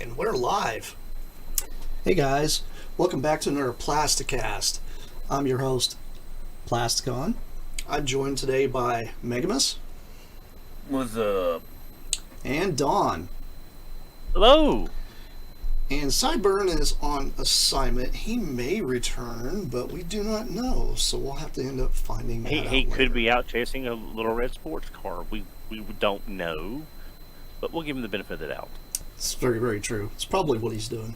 And we're live. Hey guys, welcome back to another Plasticast. I'm your host, Plasticon. I'm joined today by Megamus. What's up? And Don. Hello. And Sideburn is on assignment. He may return, but we do not know, so we'll have to end up finding that out He later. could be out chasing a little red sports car. We don't know, but we'll give him the benefit of the doubt. It's very, very true. It's probably what he's doing.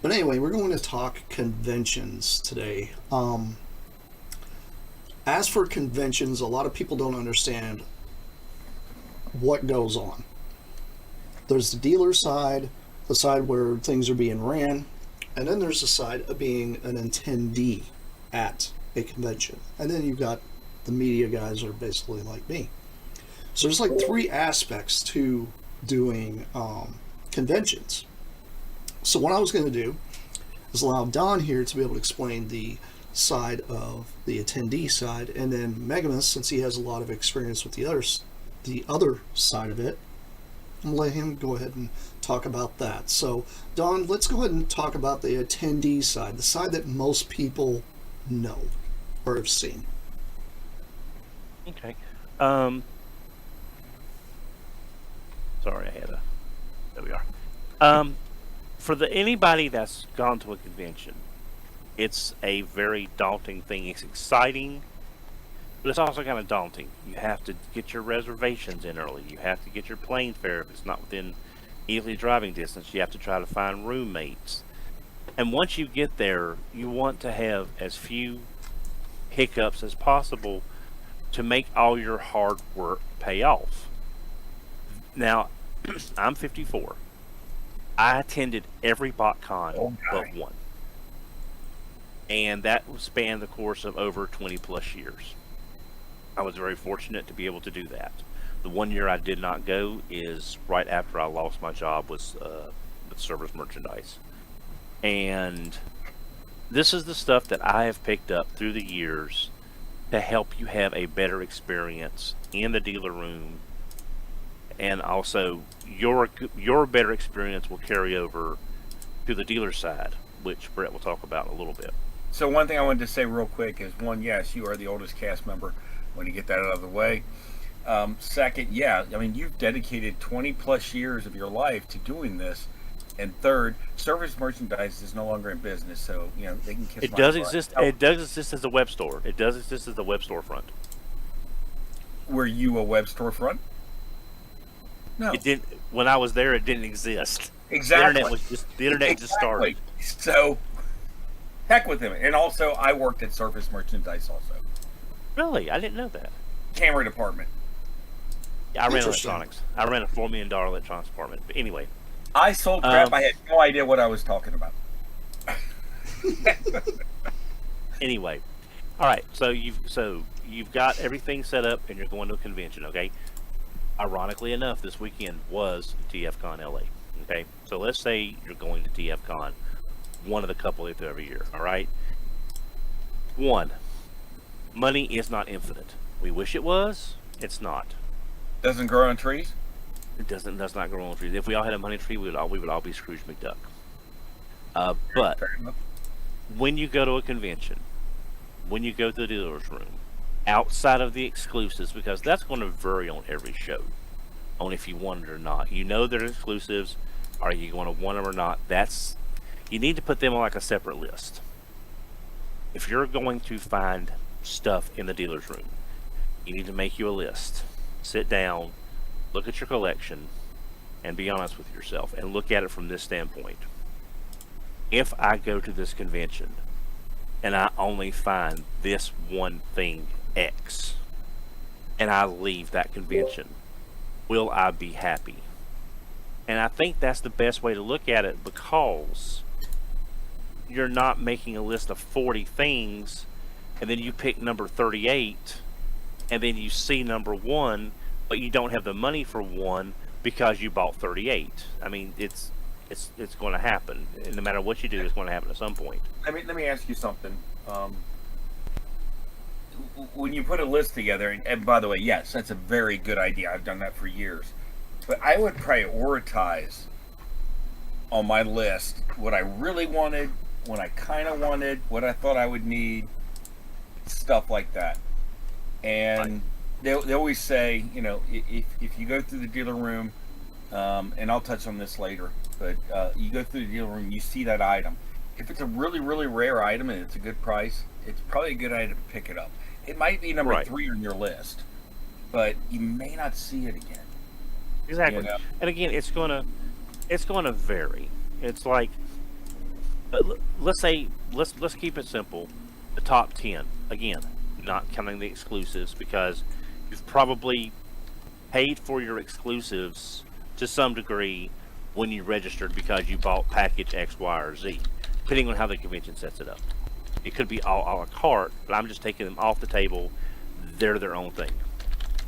But anyway, we're going to talk conventions today. As for conventions, a lot of people don't understand what goes on. There's the dealer side, the side where things are being ran, and then there's the side of being an attendee at a convention. And then you've got the media guys that are basically like me. So there's like three aspects to doing conventions. So what I was going to do is allow Don here to be able to explain the side of the attendee side, and then Megamus, since he has a lot of experience with the other side of it, I'm going to let him go ahead and talk about that. So Don, let's go ahead and talk about the attendee side, the side that most people know or have seen. Okay. Sorry, there we are. For anybody that's gone to a convention, it's a very daunting thing. It's exciting, but it's also kind of daunting. You have to get your reservations in early. You have to get your plane fare if it's not within easily driving distance. You have to try to find roommates. And once you get there, you want to have as few hiccups as possible to make all your hard work pay off. Now, I'm 54. I attended every BotCon but one. And that spanned the course of over 20 plus years. I was very fortunate to be able to do that. The 1 year I did not go is right after I lost my job with service merchandise. And this is the stuff that I have picked up through the years to help you have a better experience in the dealer room. And also, your better experience will carry over to the dealer side, which Brett will talk about in a little bit. So one thing I wanted to say real quick is, one, yes, you are the oldest cast member when you get that out of the way. Second, yeah, I mean, you've dedicated 20 plus years of your life to doing this. And third, service merchandise is no longer in business, so, you know, they can kiss It my does butt. exist. It does exist as a web store. It does exist as a web storefront. Were you a web storefront? No. It didn't. When I was there, it didn't exist. Exactly. The internet just started. So, heck with him. And also, I worked at Surface Merchandise also. Really, I didn't know that. Camera department. I ran electronics. I ran a $4 million electronics department. But anyway, I sold crap. I had no idea what I was talking about. anyway, all right. So you've got everything set up, and you're going to a convention. Okay. Ironically enough, this weekend was TFCon LA. Okay, so let's say you're going to TFCon, one of the couple they do every year. All right. One, money is not infinite. We wish it was. It's not. Doesn't grow on trees? It does not grow on trees. If we all had a money tree, we would all be Scrooge McDuck. But when you go to a convention, when you go to the dealer's room, outside of the exclusives, because that's going to vary on every show, on if you want it or not. You know they're exclusives. Are you going to want them or not? You need to put them on like a separate list. If you're going to find stuff in the dealer's room, you need to make you a list. Sit down, look at your collection, and be honest with yourself, and look at it from this standpoint. If I go to this convention and I only find this one thing X, and I leave that convention, will I be happy? And I think that's the best way to look at it, because you're not making a list of 40 things and then you pick number 38 and then you see number 1, but you don't have the money for 1 because you bought 38. I mean, it's going to happen. And no matter what you do, it's going to happen at some point. Let me ask you something. When you put a list together, and by the way, yes, that's a very good idea. I've done that for years. But I would prioritize on my list what I really wanted, what I kind of wanted, what I thought I would need, stuff like that. And they always say, you know, if you go through the dealer room, and I'll touch on this later, but you go through the dealer room, you see that item. If it's a really, really rare item and it's a good price, it's probably a good item to pick it up. It might be number 3 on your list, but you may not see it again. Exactly. You know? And again, it's gonna vary. It's like, let's keep it simple. The top 10, again, not counting the exclusives, because you've probably paid for your exclusives to some degree when you registered because you bought package X, Y, or Z, depending on how the convention sets it up. It could be all a la carte, but I'm just taking them off the table. They're their own thing.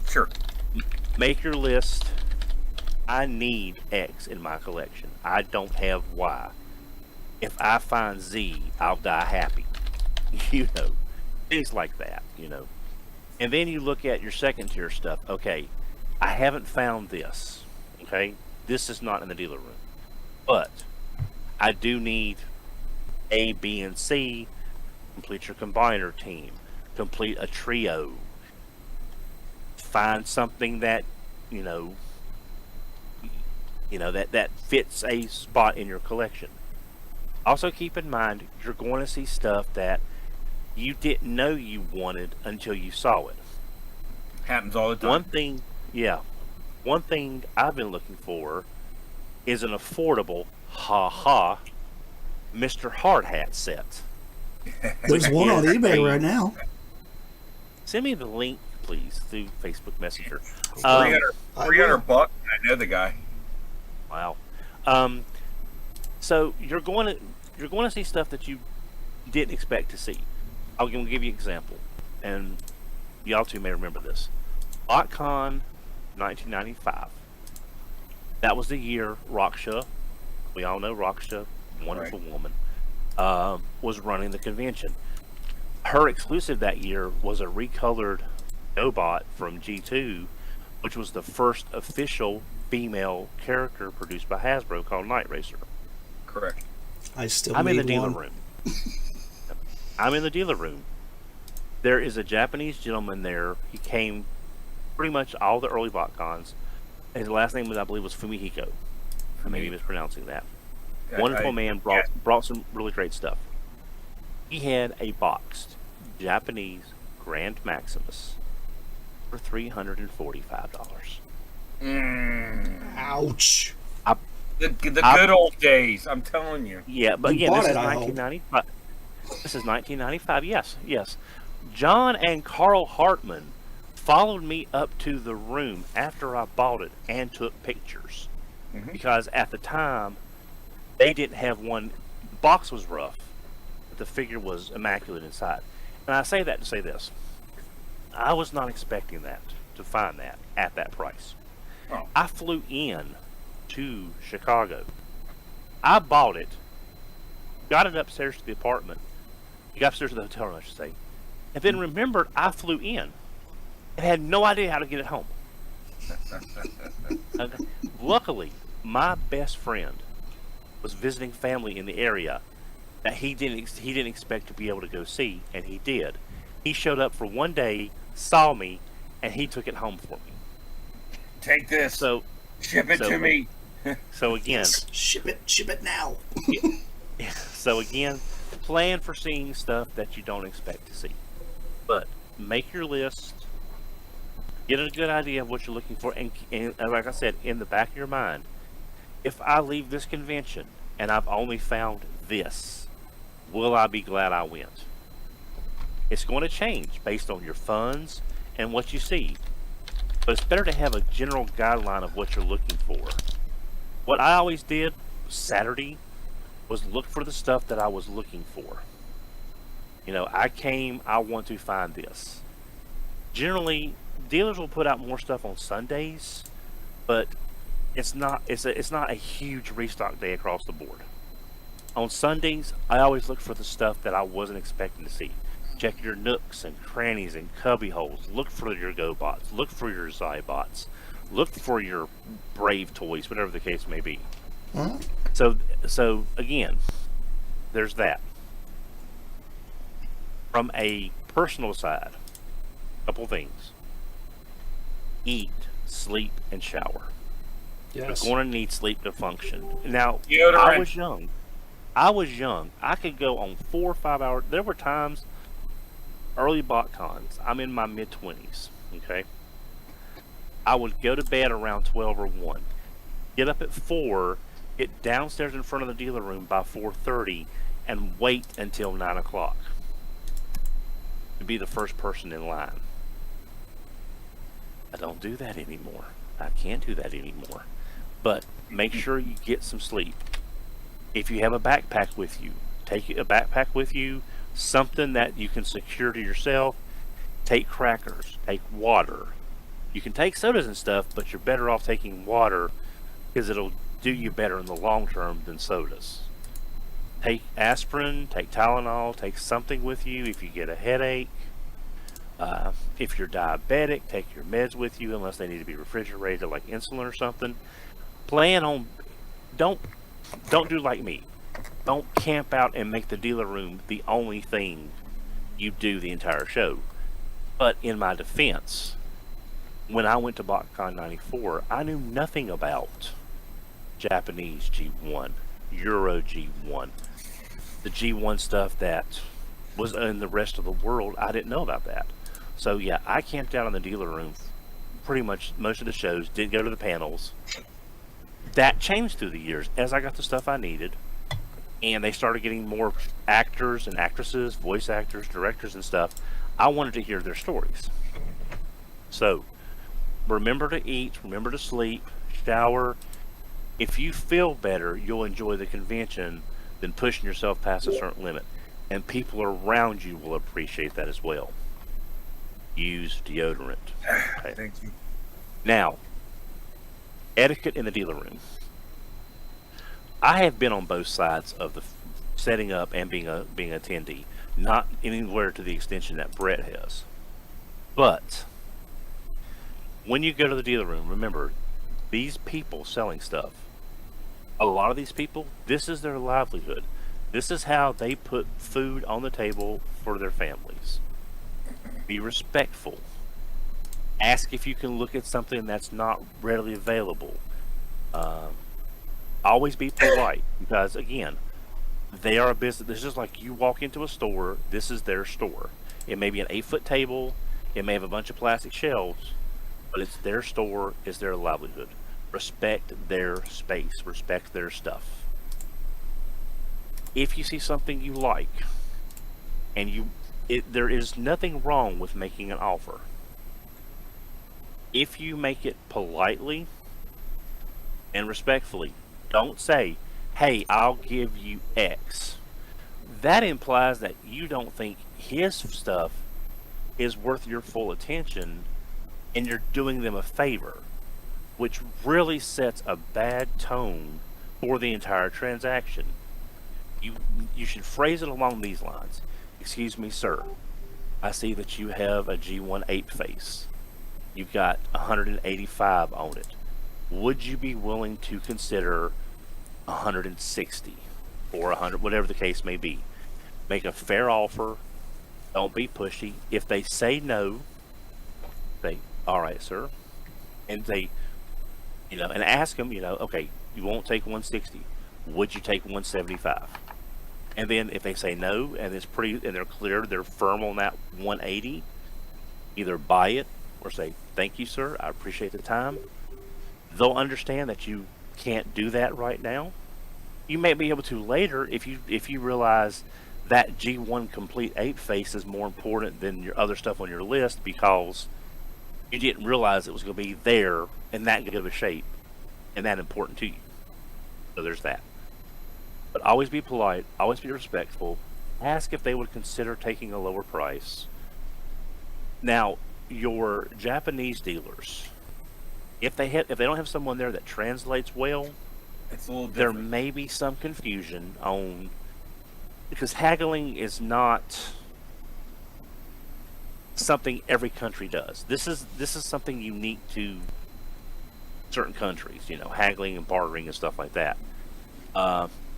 Sure. Make your list. I need X in my collection. I don't have Y. If I find Z, I'll die happy. You know, things like that, you know. And then you look at your second tier stuff. Okay, I haven't found this. Okay, this is not in the dealer room, but I do need A, B, and C. Complete your combiner team. Complete a trio. Find something that you know that fits a spot in your collection. Also keep in mind, you're going to see stuff that you didn't know you wanted until you saw it. Happens all the time. One thing I've been looking for is an affordable Mr. Hard Hat set. There's one on eBay right now. Send me the link, please, through Facebook Messenger. $300 bucks. I know the guy. Wow. So you're going to see stuff that you didn't expect to see. I'm going to give you an example, and y'all two may remember this. BotCon 1995. That was the year Raksha, we all know Raksha, wonderful woman, was running the convention. Her exclusive that year was a recolored GoBot from G2, which was the first official female character produced by Hasbro, called Night Racer. Correct. I'm in the dealer room. I'm in the dealer room. There is a Japanese gentleman there. He came pretty much all the early BotCons. His last name was, I believe, was Fumihiko. I may be mispronouncing that. Wonderful man, brought some really great stuff. He had a boxed Japanese Grand Maximus for $345. Ouch. The good old days, I'm telling you. Yeah, but again, this is 1995. This is 1995. Yes. John and Carl Hartman followed me up to the room after I bought it and took pictures. Because at the time, they didn't have one. The box was rough, but the figure was immaculate inside. And I say that to say this. I was not expecting to find that at that price. Oh. I flew in to Chicago. I bought it, got it upstairs to the apartment, got upstairs to the hotel room, I should say, and then remembered I flew in and had no idea how to get it home. Luckily, my best friend was visiting family in the area that he didn't expect to be able to go see, and he did. He showed up for one day, saw me, and he took it home for me. Take this. Ship it to me. So again, yes, ship it now. So again, plan for seeing stuff that you don't expect to see. But make your list, get a good idea of what you're looking for, and like I said, in the back of your mind, if I leave this convention and I've only found this, will I be glad I went? It's going to change based on your funds and what you see. But it's better to have a general guideline of what you're looking for. What I always did Saturday was look for the stuff that I was looking for. You know, I want to find this. Generally, dealers will put out more stuff on Sundays, but it's not a huge restock day across the board. On Sundays, I always look for the stuff that I wasn't expecting to see. Check your nooks and crannies and cubby holes. Look for your GoBots. Look for your Zybots. Look for your Brave toys, whatever the case may be. Huh? So So again, there's that. From a personal side, couple things: eat, sleep, and shower. Yes. You're going to need sleep to function. Now, I Deodorant. was young. I was young. I could go on 4 or 5 hours. There were times, early BotCons, I'm in my mid 20s. Okay, I would go to bed around 12 or 1, get up at 4, get downstairs in front of the dealer room by 4:30, and wait until 9 o'clock to be the first person in line. I don't do that anymore. I can't do that anymore. But make sure you get some sleep. If you have a backpack with you, take a backpack with you, something that you can secure to yourself. Take crackers, take water. You can take sodas and stuff, but you're better off taking water because it'll do you better in the long term than sodas. Take aspirin, take Tylenol, take something with you if you get a headache. If you're diabetic, take your meds with you unless they need to be refrigerated, like insulin or something. Plan on, don't do like me. Don't camp out and make the dealer room the only thing you do the entire show. But in my defense, when I went to BotCon 94, I knew nothing about Japanese G1, Euro G1, the G1 stuff that was in the rest of the world. I didn't know about that. So yeah, I camped out in the dealer room pretty much most of the shows, didn't go to the panels. That changed through the years as I got the stuff I needed, and they started getting more actors and actresses, voice actors, directors and stuff. I wanted to hear their stories. So remember to eat, remember to sleep, shower. If you feel better, you'll enjoy the convention than pushing yourself past a certain limit. And people around you will appreciate that as well. Use deodorant. Okay. Thank you. Now, etiquette in the dealer room. I have been on both sides of the setting up and being an attendee. Not anywhere to the extension that Brett has. But when you go to the dealer room, remember, these people selling stuff, a lot of these people, this is their livelihood. This is how they put food on the table for their families. Be respectful. Ask if you can look at something that's not readily available. Always be polite because, again, they are a business. It's just like you walk into a store, this is their store. It may be an 8-foot table, it may have a bunch of plastic shelves, but it's their store, it's their livelihood. Respect their space, respect their stuff. If you see something you like, and there is nothing wrong with making an offer. If you make it politely and respectfully, don't say, hey, I'll give you X. That implies that you don't think his stuff is worth your full attention and you're doing them a favor, which really sets a bad tone for the entire transaction. You should phrase it along these lines. Excuse me, sir. I see that you have a G1 8 face. You've got 185 on it. Would you be willing to consider 160 or 100, whatever the case may be? Make a fair offer. Don't be pushy. If they say no, say, all right, sir. And they, and ask them, okay, you won't take 160. Would you take 175? And then if they say no, and they're clear, they're firm on that 180, either buy it or say, thank you, sir, I appreciate the time. They'll understand that you can't do that right now. You may be able to later if you realize that G1 Complete 8 face is more important than your other stuff on your list because you didn't realize it was going to be there in that good of a shape and that important to you. So there's that. But always be polite, always be respectful. Ask if they would consider taking a lower price. Now, your Japanese dealers, if they don't have someone there that translates well, It's a little there different. may be some confusion on, because haggling is not something every country does. This is something unique to certain countries, haggling and bartering and stuff like that.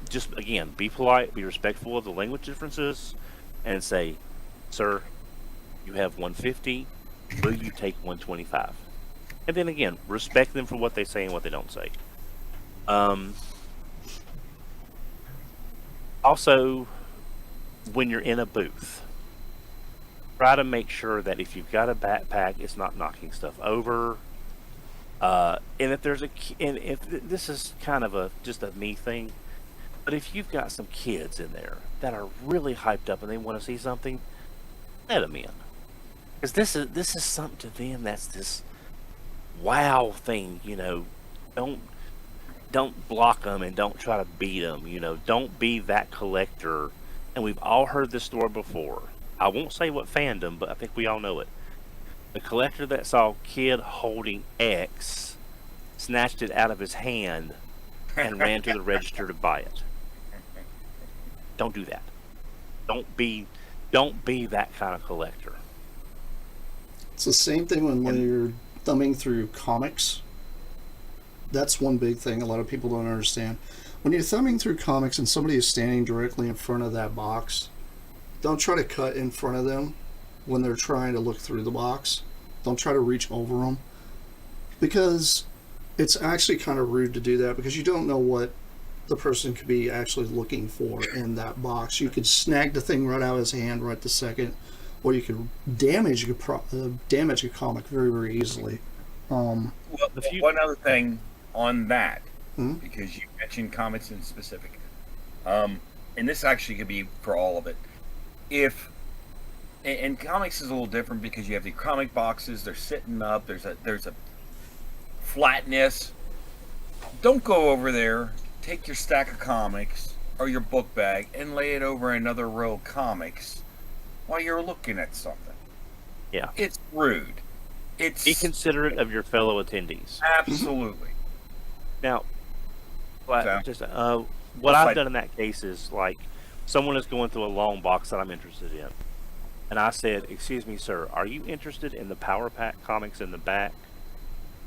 Just again, be polite, be respectful of the language differences, and say, "Sir, you have 150. Will you take 125?" And then again, respect them for what they say and what they don't say. Also, when you're in a booth, try to make sure that if you've got a backpack, it's not knocking stuff over. And if there's and if this is kind of just a me thing, but if you've got some kids in there that are really hyped up and they want to see something, let them in, because this is something to them that's this wow thing. Don't block them and don't try to beat them. Don't be that collector. And we've all heard this story before. I won't say what fandom, but I think we all know it. The collector that saw kid holding X, snatched it out of his hand, and ran to the register to buy it. Don't do that. Don't be that kind of collector. It's the same thing when you're thumbing through comics. That's one big thing a lot of people don't understand. When you're thumbing through comics and somebody is standing directly in front of that box, don't try to cut in front of them when they're trying to look through the box. Don't try to reach over them, because it's actually kind of rude to do that, because you don't know what the person could be actually looking for in that box. You could snag the thing right out of his hand right the second, or you could damage a comic very, very easily. Well, one other thing on that, because you mentioned comics in specific, and this actually could be for all of it. And comics is a little different because you have the comic boxes, they're sitting up, there's a flatness. Don't go over there, take your stack of comics or your book bag and lay it over another row of comics while you're looking at something. Yeah. It's rude. Be considerate of your fellow attendees. Absolutely. Now, what I've done in that case is, like, someone is going through a long box that I'm interested in, and I said, "Excuse me, sir, are you interested in the Power Pack comics in the back?"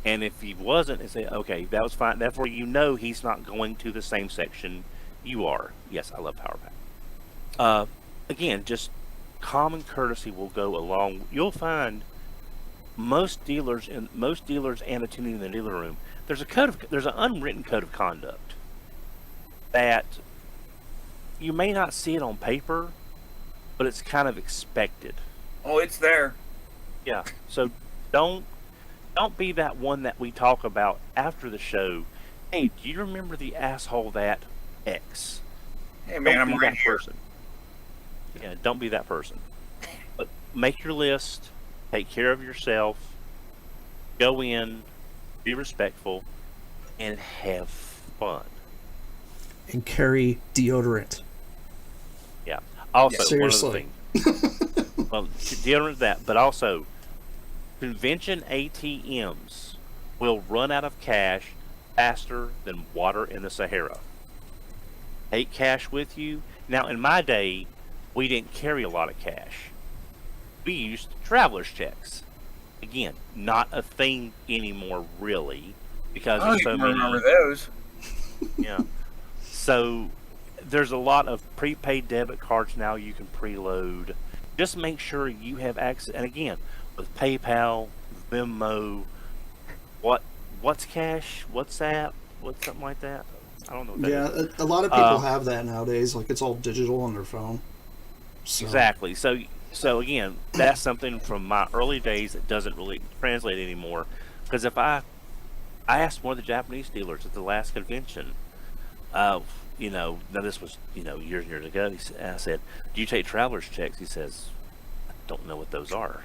And if he wasn't, I say, "Okay, that was fine." Therefore, he's not going to the same section you are. Yes, I love Power Pack. Again, just common courtesy will go along. You'll find most dealers and attending in the dealer room, there's an unwritten code of conduct that you may not see it on paper, but it's kind of expected. Oh, it's there. Yeah. So don't be that one that we talk about after the show. Hey, do you remember the asshole that X? Hey man, I'm right here. Person. Yeah, don't be that person. But make your list. Take care of yourself. Go in, be respectful, and have fun. And carry deodorant. Yeah. Also, seriously. one other thing. Well, deodorant that, but also, convention ATMs will run out of cash faster than water in the Sahara. Take cash with you. Now, in my day, we didn't carry a lot of cash. We used traveler's checks. Again, not a thing anymore, really, because there's so many. Remember those? Yeah. So there's a lot of prepaid debit cards now you can preload. Just make sure you have access. And again, with PayPal, Venmo, what's cash, WhatsApp, what's something like that. I don't know what that is. A lot of people have that nowadays. Like, it's all digital on their phone. So. Exactly. So again, that's something from my early days that doesn't really translate anymore. Because if I asked one of the Japanese dealers at the last convention, now this was years and years ago. I said, "Do you take traveler's checks?" He says, "I don't know what those are."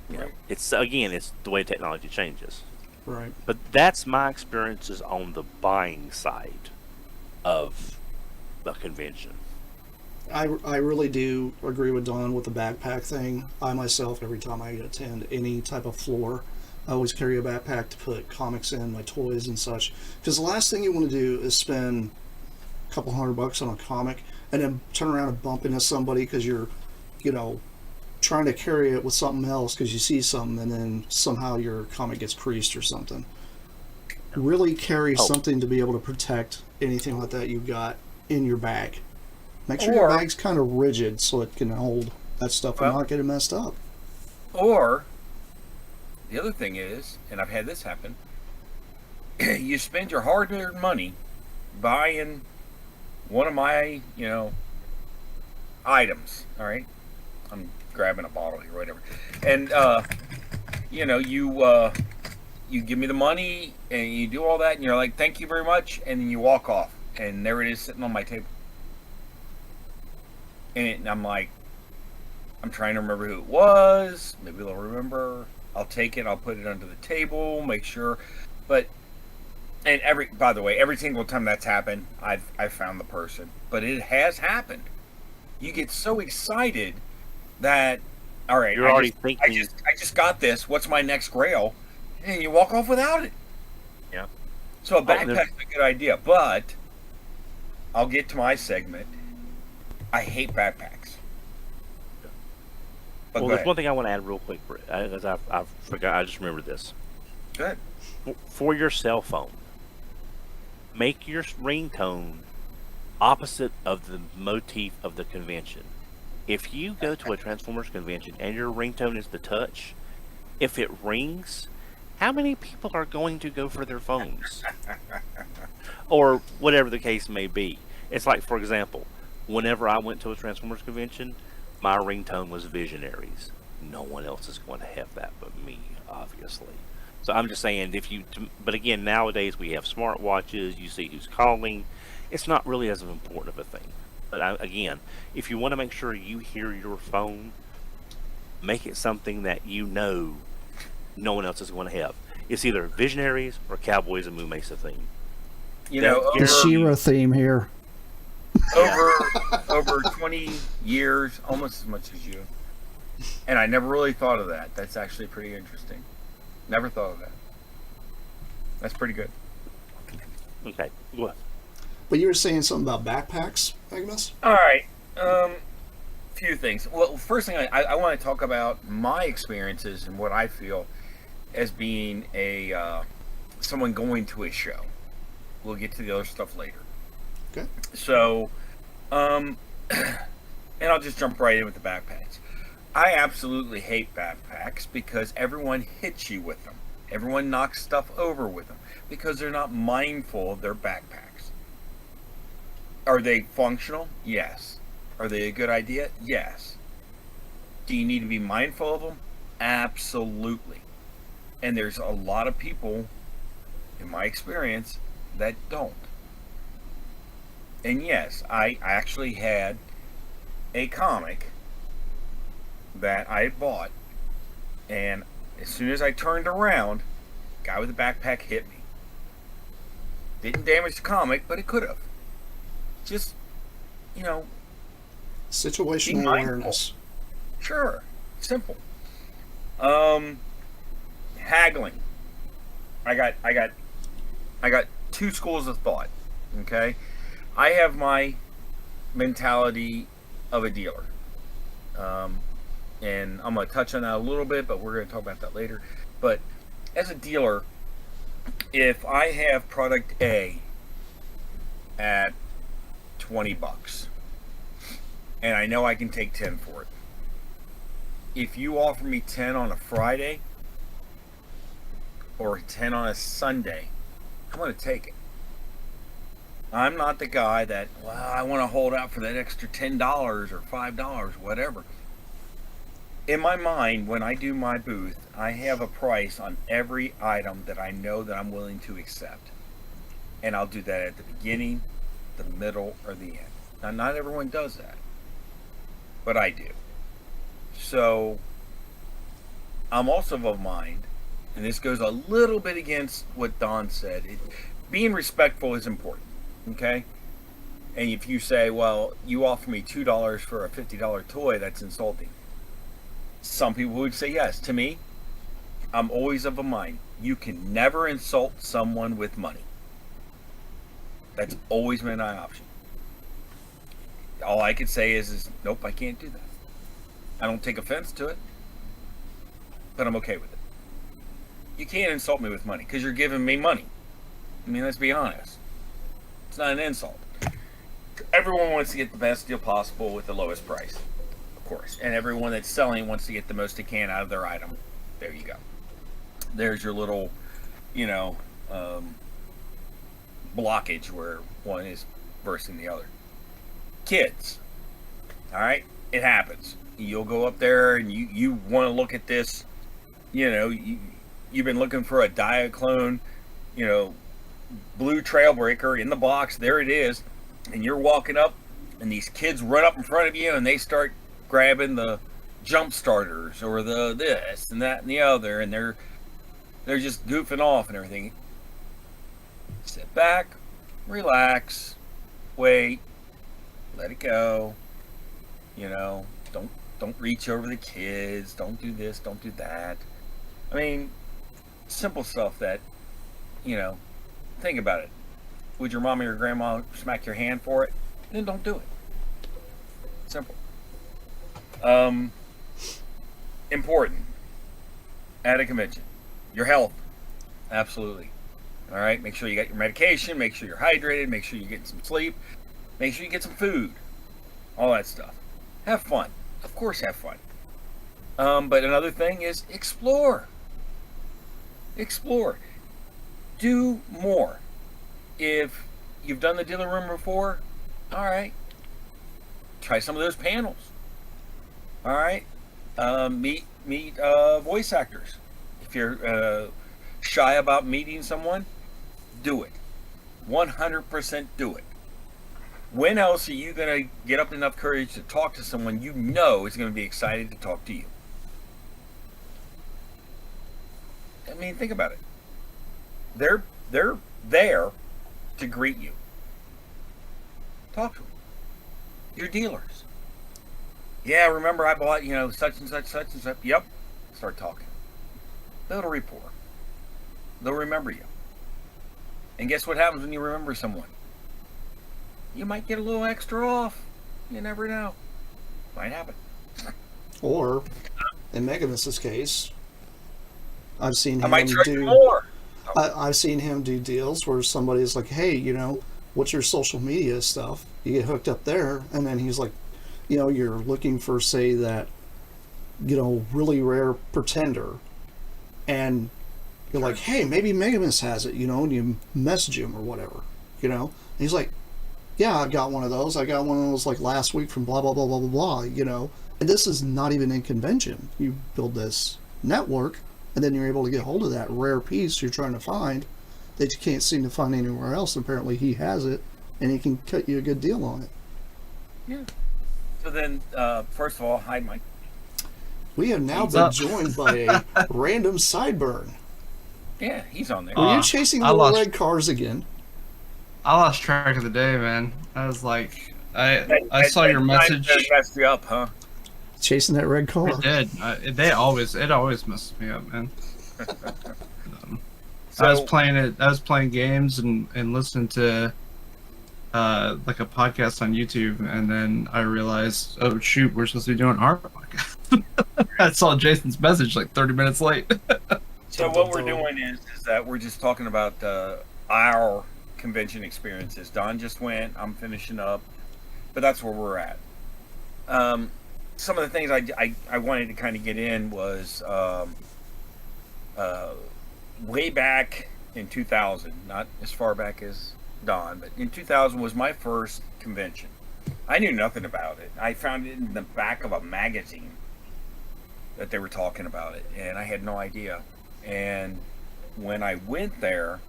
Right. It's the way technology changes. Right. But that's my experiences on the buying side of the convention. I really do agree with Don with the backpack thing. I myself, every time I attend any type of floor, I always carry a backpack to put comics in, my toys and such. Because the last thing you want to do is spend a couple $100 on a comic and then turn around and bump into somebody because you're, trying to carry it with something else because you see something and then somehow your comic gets creased or something. really carry Oh. something to be able to protect anything like that you've got in your bag. Make sure your Or- bag's kind of rigid so it can hold that stuff and Well- not get it messed up. Or the other thing is, and I've had this happen, you spend your hard-earned money buying one of my, items. All right, I'm grabbing a bottle here, whatever, and you give me the money and you do all that, and you're like, thank you very much, and then you walk off, and there it is sitting on my table, and I'm like, I'm trying to remember who it was. Maybe they'll remember. I'll take it. I'll put it under the table. Make sure. But by the way, every single time that's happened, I've found the person. But it has happened. You get so excited that, all right, You're already thinking. I just got this. What's my next grail? And you walk off without it. Yeah. So a backpack's a good idea, but I'll get to my segment. I hate backpacks. But Well, go there's ahead. one thing I want to add real quick, because I forgot. I just remembered this. Go ahead. For your cell phone, make your ringtone opposite of the motif of the convention. If you go to a Transformers convention and your ringtone is the touch, if it rings, how many people are going to go for their phones? Or whatever the case may be. It's like, for example, whenever I went to a Transformers convention, my ringtone was Visionaries. No one else is going to have that but me, obviously. So I'm just saying, but again, nowadays we have smartwatches, you see who's calling. It's not really as important of a thing. But again, if you want to make sure you hear your phone, make it something that no one else is going to have. It's either Visionaries or Cowboys and Moo Mesa theme. The She-Ra theme here. Over 20 years, almost as much as you. And I never really thought of that. That's actually pretty interesting. Never thought of that. That's pretty good. Okay, go ahead. But you were saying something about backpacks, Megamus? All right. Few things. Well, first thing I want to talk about my experiences and what I feel as being someone going to a show. We'll get to the other stuff later. Okay. So, and I'll just jump right in with the backpacks. I absolutely hate backpacks because everyone hits you with them. Everyone knocks stuff over with them because they're not mindful of their backpacks. Are they functional? Yes. Are they a good idea? Yes. Do you need to be mindful of them? Absolutely. And there's a lot of people, in my experience, that don't. And yes, I actually had a comic that I had bought, and as soon as I turned around, guy with the backpack hit me. Didn't damage the comic, but it could have. Just, Situational Be mindful. awareness. Sure, simple. Haggling. I got two schools of thought. Okay, I have my mentality of a dealer, and I'm going to touch on that a little bit, but we're going to talk about that later. But as a dealer, if I have product A at $20, and I know I can take 10 for it, if you offer me 10 on a Friday or 10 on a Sunday, I'm going to take it. I'm not the guy that, I want to hold out for that extra $10 or $5, whatever. In my mind, when I do my booth, I have a price on every item that I know that I'm willing to accept. And I'll do that at the beginning, the middle, or the end. Now, not everyone does that, but I do. So, I'm also of mind, and this goes a little bit against what Don said. Being respectful is important, okay? And if you say, well, you offer me $2 for a $50 toy, that's insulting. Some people would say yes. To me, I'm always of a mind. You can never insult someone with money. That's always been my option. All I can say is nope, I can't do that. I don't take offense to it, but I'm okay with it. You can't insult me with money because you're giving me money. I mean, let's be honest. It's not an insult. Everyone wants to get the best deal possible with the lowest price, of course. And everyone that's selling wants to get the most they can out of their item. There you go. There's your little, you know, blockage where one is versus the other. Kids. All right? It happens. You'll go up there and you want to look at this, you know, you've been looking for a Diaclone, you know, blue Trailbreaker in the box. There it is. And you're walking up and these kids run up in front of you and they start grabbing the jump starters or the this and that and the other, and they're just goofing off and everything. Sit back, relax, wait, let it go. You know, don't reach over the kids, don't do this, don't do that. I mean, simple stuff that, you know, think about it. Would your mom or your grandma smack your hand for it? Then don't do it. Simple. Important at a convention. Your health. Absolutely. All right. Make sure you got your medication. Make sure you're hydrated. Make sure you're getting some sleep. Make sure you get some food. All that stuff. Have fun. Of course, have fun. But another thing is explore. Explore. Do more. If you've done the dealer room before, all right, try some of those panels. All right, meet voice actors. If you're shy about meeting someone, do it. 100% do it. When else are you going to get up enough courage to talk to someone you know is going to be excited to talk to you? I mean, think about it. They're there to greet you. Talk to them. Your dealers. Yeah, remember I bought, you know, such and such, such and such. Yep. Start talking. Build a rapport. They'll remember you. And guess what happens when you remember someone? You might get a little extra off. You never know. Might happen. Or, in Megamus's case, I've seen him I might charge you do more. I've seen him do deals where somebody's like, hey, you know, what's your social media stuff? You get hooked up there, and then he's like, you know, you're looking for, say, that, you know, really rare pretender, and you're like, hey, maybe Megamus has it, you know, and you message him or whatever, you know? And he's like, yeah, I got one of those. I got one of those, like, last week from blah, blah, blah, blah, blah, blah, you know? And this is not even in convention. You build this network, and then you're able to get hold of that rare piece you're trying to find that you can't seem to find anywhere else. Apparently he has it, and he can cut you a good deal on it. Yeah. So then, first of all, hi, Mike. We have now been joined by a random Sideburn. Yeah, he's on there. Were you chasing little red cars again? I lost track of the day, man. I was like, I saw your message. That messed you up, huh? Chasing that red car. It did. It always messes me up, man. So, I was playing games and listening to like a podcast on YouTube, and then I realized, oh shoot, we're supposed to be doing our podcast. I saw Jason's message like 30 minutes late. So what we're doing is that we're just talking about our convention experiences. Don just went. I'm finishing up, but that's where we're at. Some of the things I wanted to kind of get in was way back in 2000, not as far back as Don, but in 2000 was my first convention. I knew nothing about it. I found it in the back of a magazine that they were talking about it, and I had no idea. And when I went there,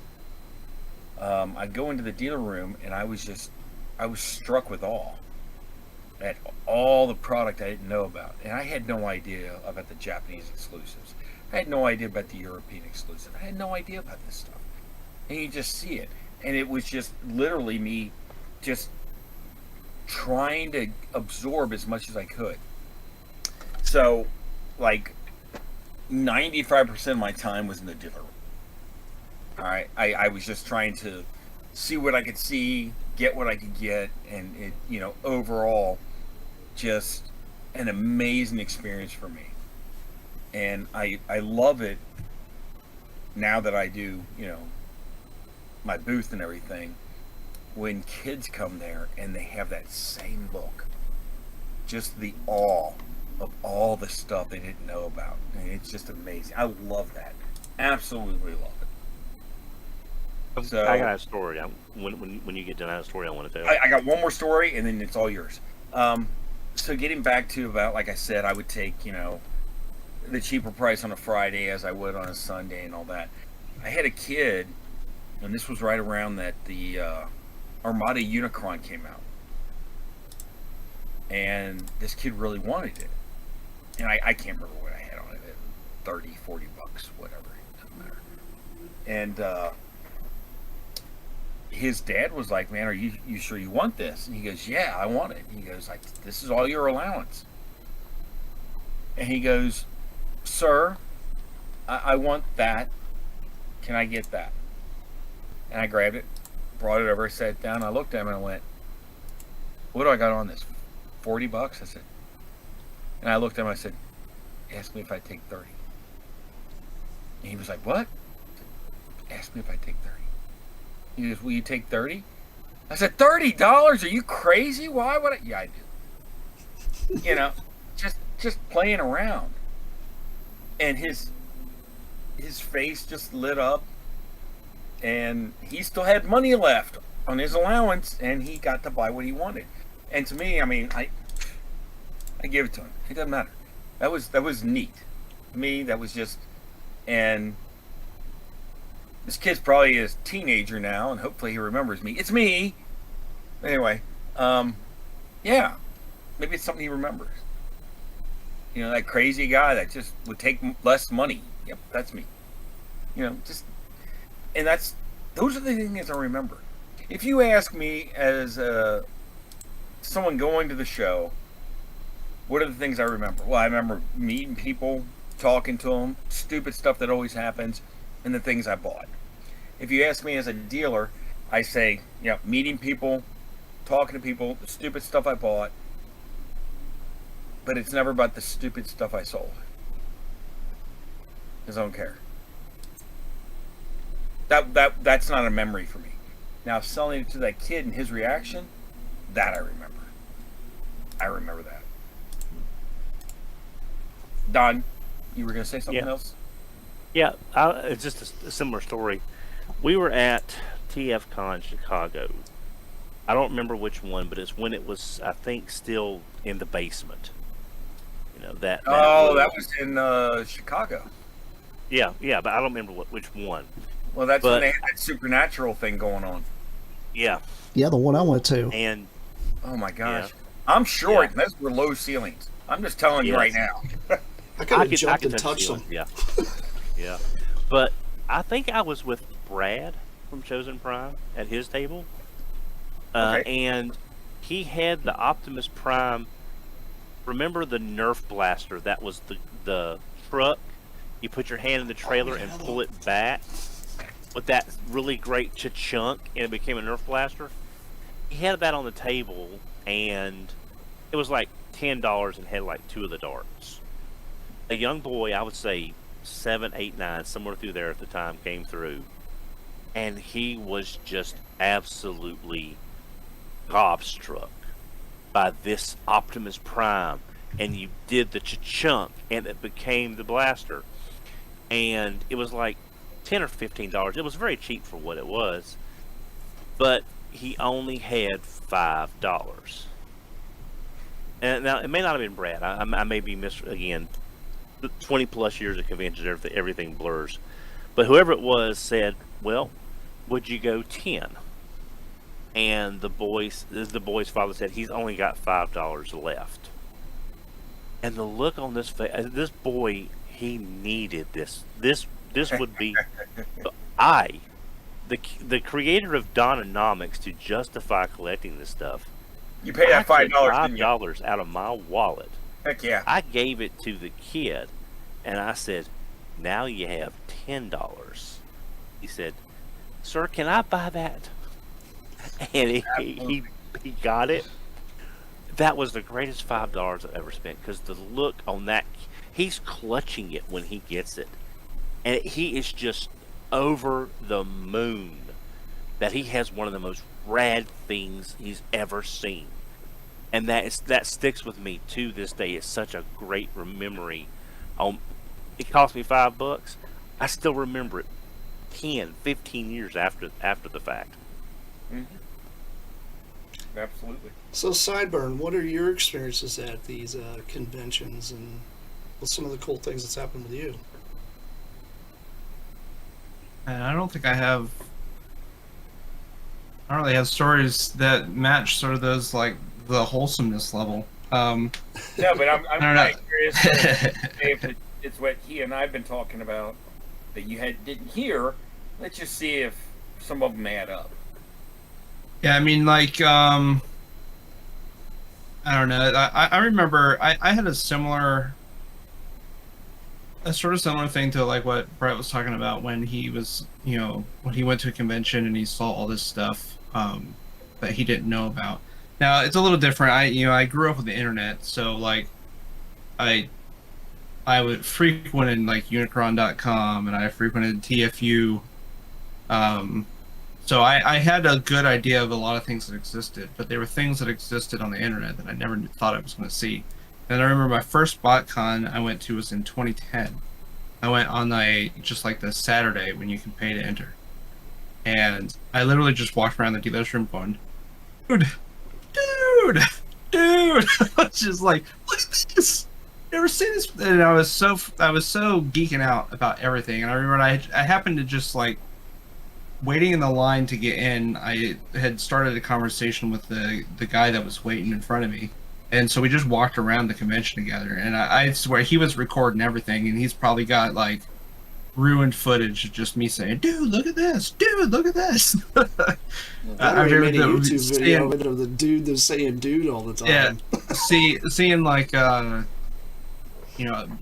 I'd go into the dealer room, and I was struck with awe at all the product I didn't know about. And I had no idea about the Japanese exclusives. I had no idea about the European exclusive. I had no idea about this stuff. And you just see it. And it was just literally me just trying to absorb as much as I could. So, like, 95% of my time was in the dealer room. All right, I was just trying to see what I could see, get what I could get, and it, you know, overall, just an amazing experience for me. And I love it now that I do, you know, my booth and everything, when kids come there and they have that same look, just the awe of all the stuff they didn't know about. I mean, it's just amazing. I love that. Absolutely love it. So I got a story. When you get done, I have a story I want to tell. I got one more story, and then it's all yours. So getting back to about, like I said, I would take, the cheaper price on a Friday as I would on a Sunday and all that. I had a kid, and this was right around that the Armada Unicron came out. And this kid really wanted it. And I can't remember what I had on it. 30, 40 bucks, whatever. It doesn't matter. And his dad was like, man, are you sure you want this? And he goes, yeah, I want it. He goes, like, this is all your allowance. And he goes, sir, I want that. Can I get that? And I grabbed it, brought it over, sat down. I looked at him and I went, what do I got on this? 40 bucks? I said. And I looked at him and I said, ask me if I take 30. And he was like, what? I said, ask me if I take 30. He goes, will you take 30? I said, $30? Are you crazy? Why would I? Yeah, I do. Just playing around. And his face just lit up, and he still had money left on his allowance, and he got to buy what he wanted. And to me, I mean, I give it to him. It doesn't matter. That was neat. To me, that was just, and this kid's probably a teenager now, and hopefully he remembers me. It's me. Anyway, yeah, maybe it's something he remembers. That crazy guy that just would take less money. Yep, that's me. And those are the things I remember. If you ask me as someone going to the show, what are the things I remember? Well, I remember meeting people, talking to them, stupid stuff that always happens, and the things I bought. If you ask me as a dealer, I say, meeting people, talking to people, the stupid stuff I bought, but it's never about the stupid stuff I sold. Because I don't care. That's not a memory for me. Now, selling it to that kid and his reaction, that I remember. I remember that. Don, you were going to say something else? Yeah, it's just a similar story. We were at TFCon Chicago. I don't remember which one, but it's when it was, I think, still in the basement. That was in Chicago. Yeah, but I don't remember which one. Well, that's when they had that supernatural thing going on. Yeah. Yeah, the one I went to. And oh my gosh, I'm short, and those were low ceilings. I'm just telling you right now. I could have jumped and touched them. Yeah. Yeah. But I think I was with Brad from Chosen Prime at his table. And he had the Optimus Prime. Remember the Nerf blaster? That was the truck. You put your hand in the trailer and pull it back with that really great chunk, and it became a Nerf blaster. He had that on the table, and it was like $10 and had like 2 of the darts. A young boy, I would say 7, 8, 9, somewhere through there at the time, came through, and he was just absolutely gobstruck by this Optimus Prime, and you did the chunk, and it became the blaster, and it was like $10 or $15. It was very cheap for what it was, but he only had $5. And now it may not have been Brad. I may be again. 20 plus years of conventions, everything blurs, but whoever it was said, "Well, would you go 10?" And the boy's father said he's only got $5 left. And the look on this face, this boy, he needed this. This would be the creator of Dononomics to justify collecting this stuff. You pay that $5 out of my wallet. Heck yeah! I gave it to the kid, and I said, "Now you have $10." He said, "Sir, can I buy that?" And he got it. That was the greatest $5 I've ever spent, because the look on that, he's clutching it when he gets it, and he is just over the moon that he has one of the most rad things he's ever seen. And that sticks with me to this day. It's such a great memory. It cost me $5. I still remember it 10, 15 years after the fact. Mm-hmm. Absolutely. So, Sideburn, what are your experiences at these conventions, and what's some of the cool things that's happened with you? And I don't really have stories that match sort of those, like, the wholesomeness level. No, but I'm I don't kind know. of curious if it's what he and I've been talking about that you didn't hear. Let's just see if some of them add up. Yeah, I mean, like, I don't know. I remember I had a sort of similar thing to like what Brett was talking about when he was, when he went to a convention and he saw all this stuff that he didn't know about. Now it's a little different. I grew up with the internet, so like, I would frequented like Unicron.com and I frequented TFU. So I had a good idea of a lot of things that existed, but there were things that existed on the internet that I never thought I was going to see. And I remember my first BotCon I went to was in 2010. I went on just like the Saturday when you can pay to enter. And I literally just walked around the dealer's room going, dude. I was just like, look at this. Never seen this. And I was so geeking out about everything. And I remember I happened to just like, waiting in the line to get in, I had started a conversation with the guy that was waiting in front of me. And so we just walked around the convention together. And I swear he was recording everything. And he's probably got like ruined footage of just me saying, dude, look at this. Dude, look at this. I made a YouTube video of the dude that's saying dude all the time. Yeah. Seeing like, the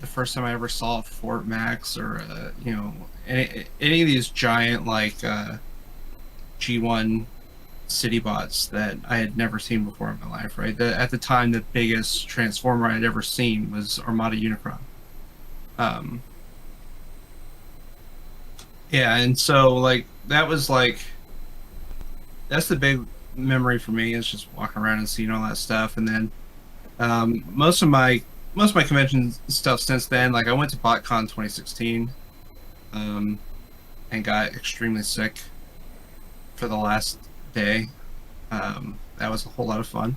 first time I ever saw Fort Max or, any of these giant like G1 city bots that I had never seen before in my life, right? At the time, the biggest transformer I'd ever seen was Armada Unicron. Yeah, and so like that's the big memory for me, is just walking around and seeing all that stuff. And then most of my convention stuff since then, like I went to BotCon 2016. And got extremely sick for the last day. That was a whole lot of fun.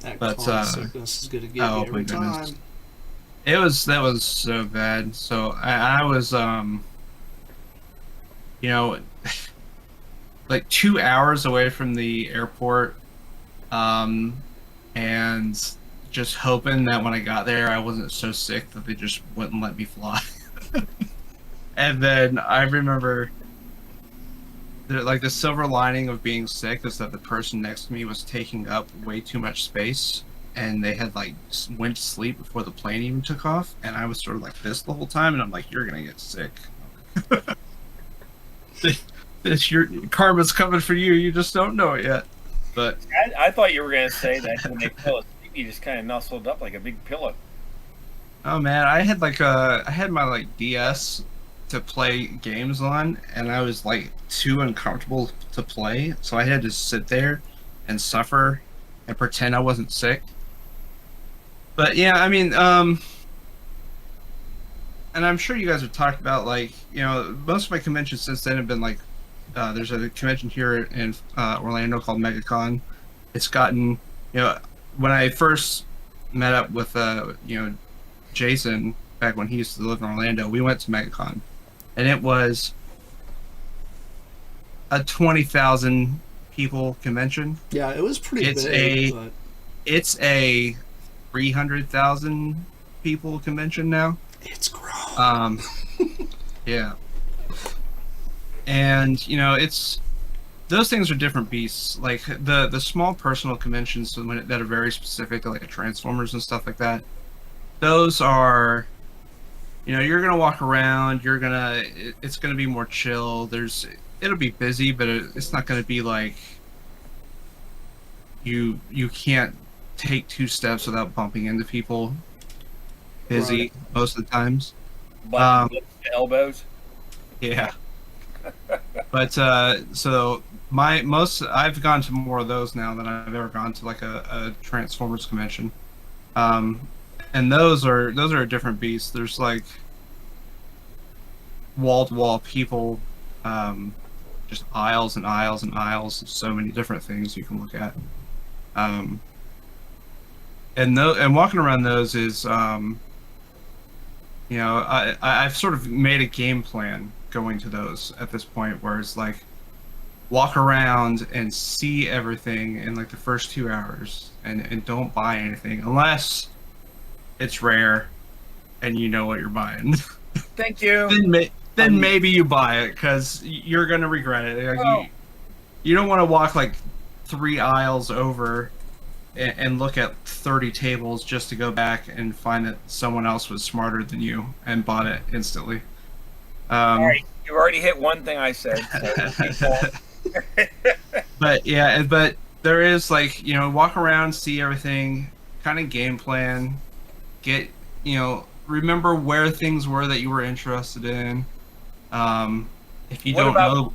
That but sickness is gonna get you every time. That was so bad. So I was like 2 hours away from the airport, and just hoping that when I got there I wasn't so sick that they just wouldn't let me fly. And then I remember, like, the silver lining of being sick is that the person next to me was taking up way too much space, and they had like went to sleep before the plane even took off, and I was sort of like this the whole time, and I'm like, you're gonna get sick. Your karma's coming for you. You just don't know it yet. But I thought you were gonna say that when they fell asleep, you just kind of nuzzled up like a big pillow. oh man, I had my like DS to play games on, and I was like too uncomfortable to play, so I had to sit there and suffer and pretend I wasn't sick. But yeah, I mean, and I'm sure you guys have talked about, like, most of my conventions since then have been like, there's a convention here in Orlando called MegaCon. It's gotten, when I first met up with Jason back when he used to live in Orlando, we went to MegaCon. And it was a 20,000 people convention. Yeah, it was pretty big. It's a 300,000 people convention now. It's grown. Yeah. And it's those things are different beasts. Like the small personal conventions that are very specific to like Transformers and stuff like that. Those are, you're gonna walk around. It's gonna be more chill. It'll be busy, but it's not gonna be like you can't take 2 steps without bumping into people. Busy most of the times. But elbows. Yeah. But so I've gone to more of those now than I've ever gone to like a Transformers convention. And those are a different beast. There's like wall to wall people, just aisles and aisles and aisles of so many different things you can look at. And walking around those is, I've sort of made a game plan going to those at this point, where it's like walk around and see everything in like the first 2 hours, and don't buy anything unless it's rare and you know what you're buying. Thank you. Then maybe you buy it, because you're gonna regret it. Like, you don't want to walk like 3 aisles over and look at 30 tables just to go back and find that someone else was smarter than you and bought it instantly. All right, you've already hit one thing I said. So But yeah, but there is like, walk around, see everything, kind of game plan, get, remember where things were that you were interested in. If you don't know,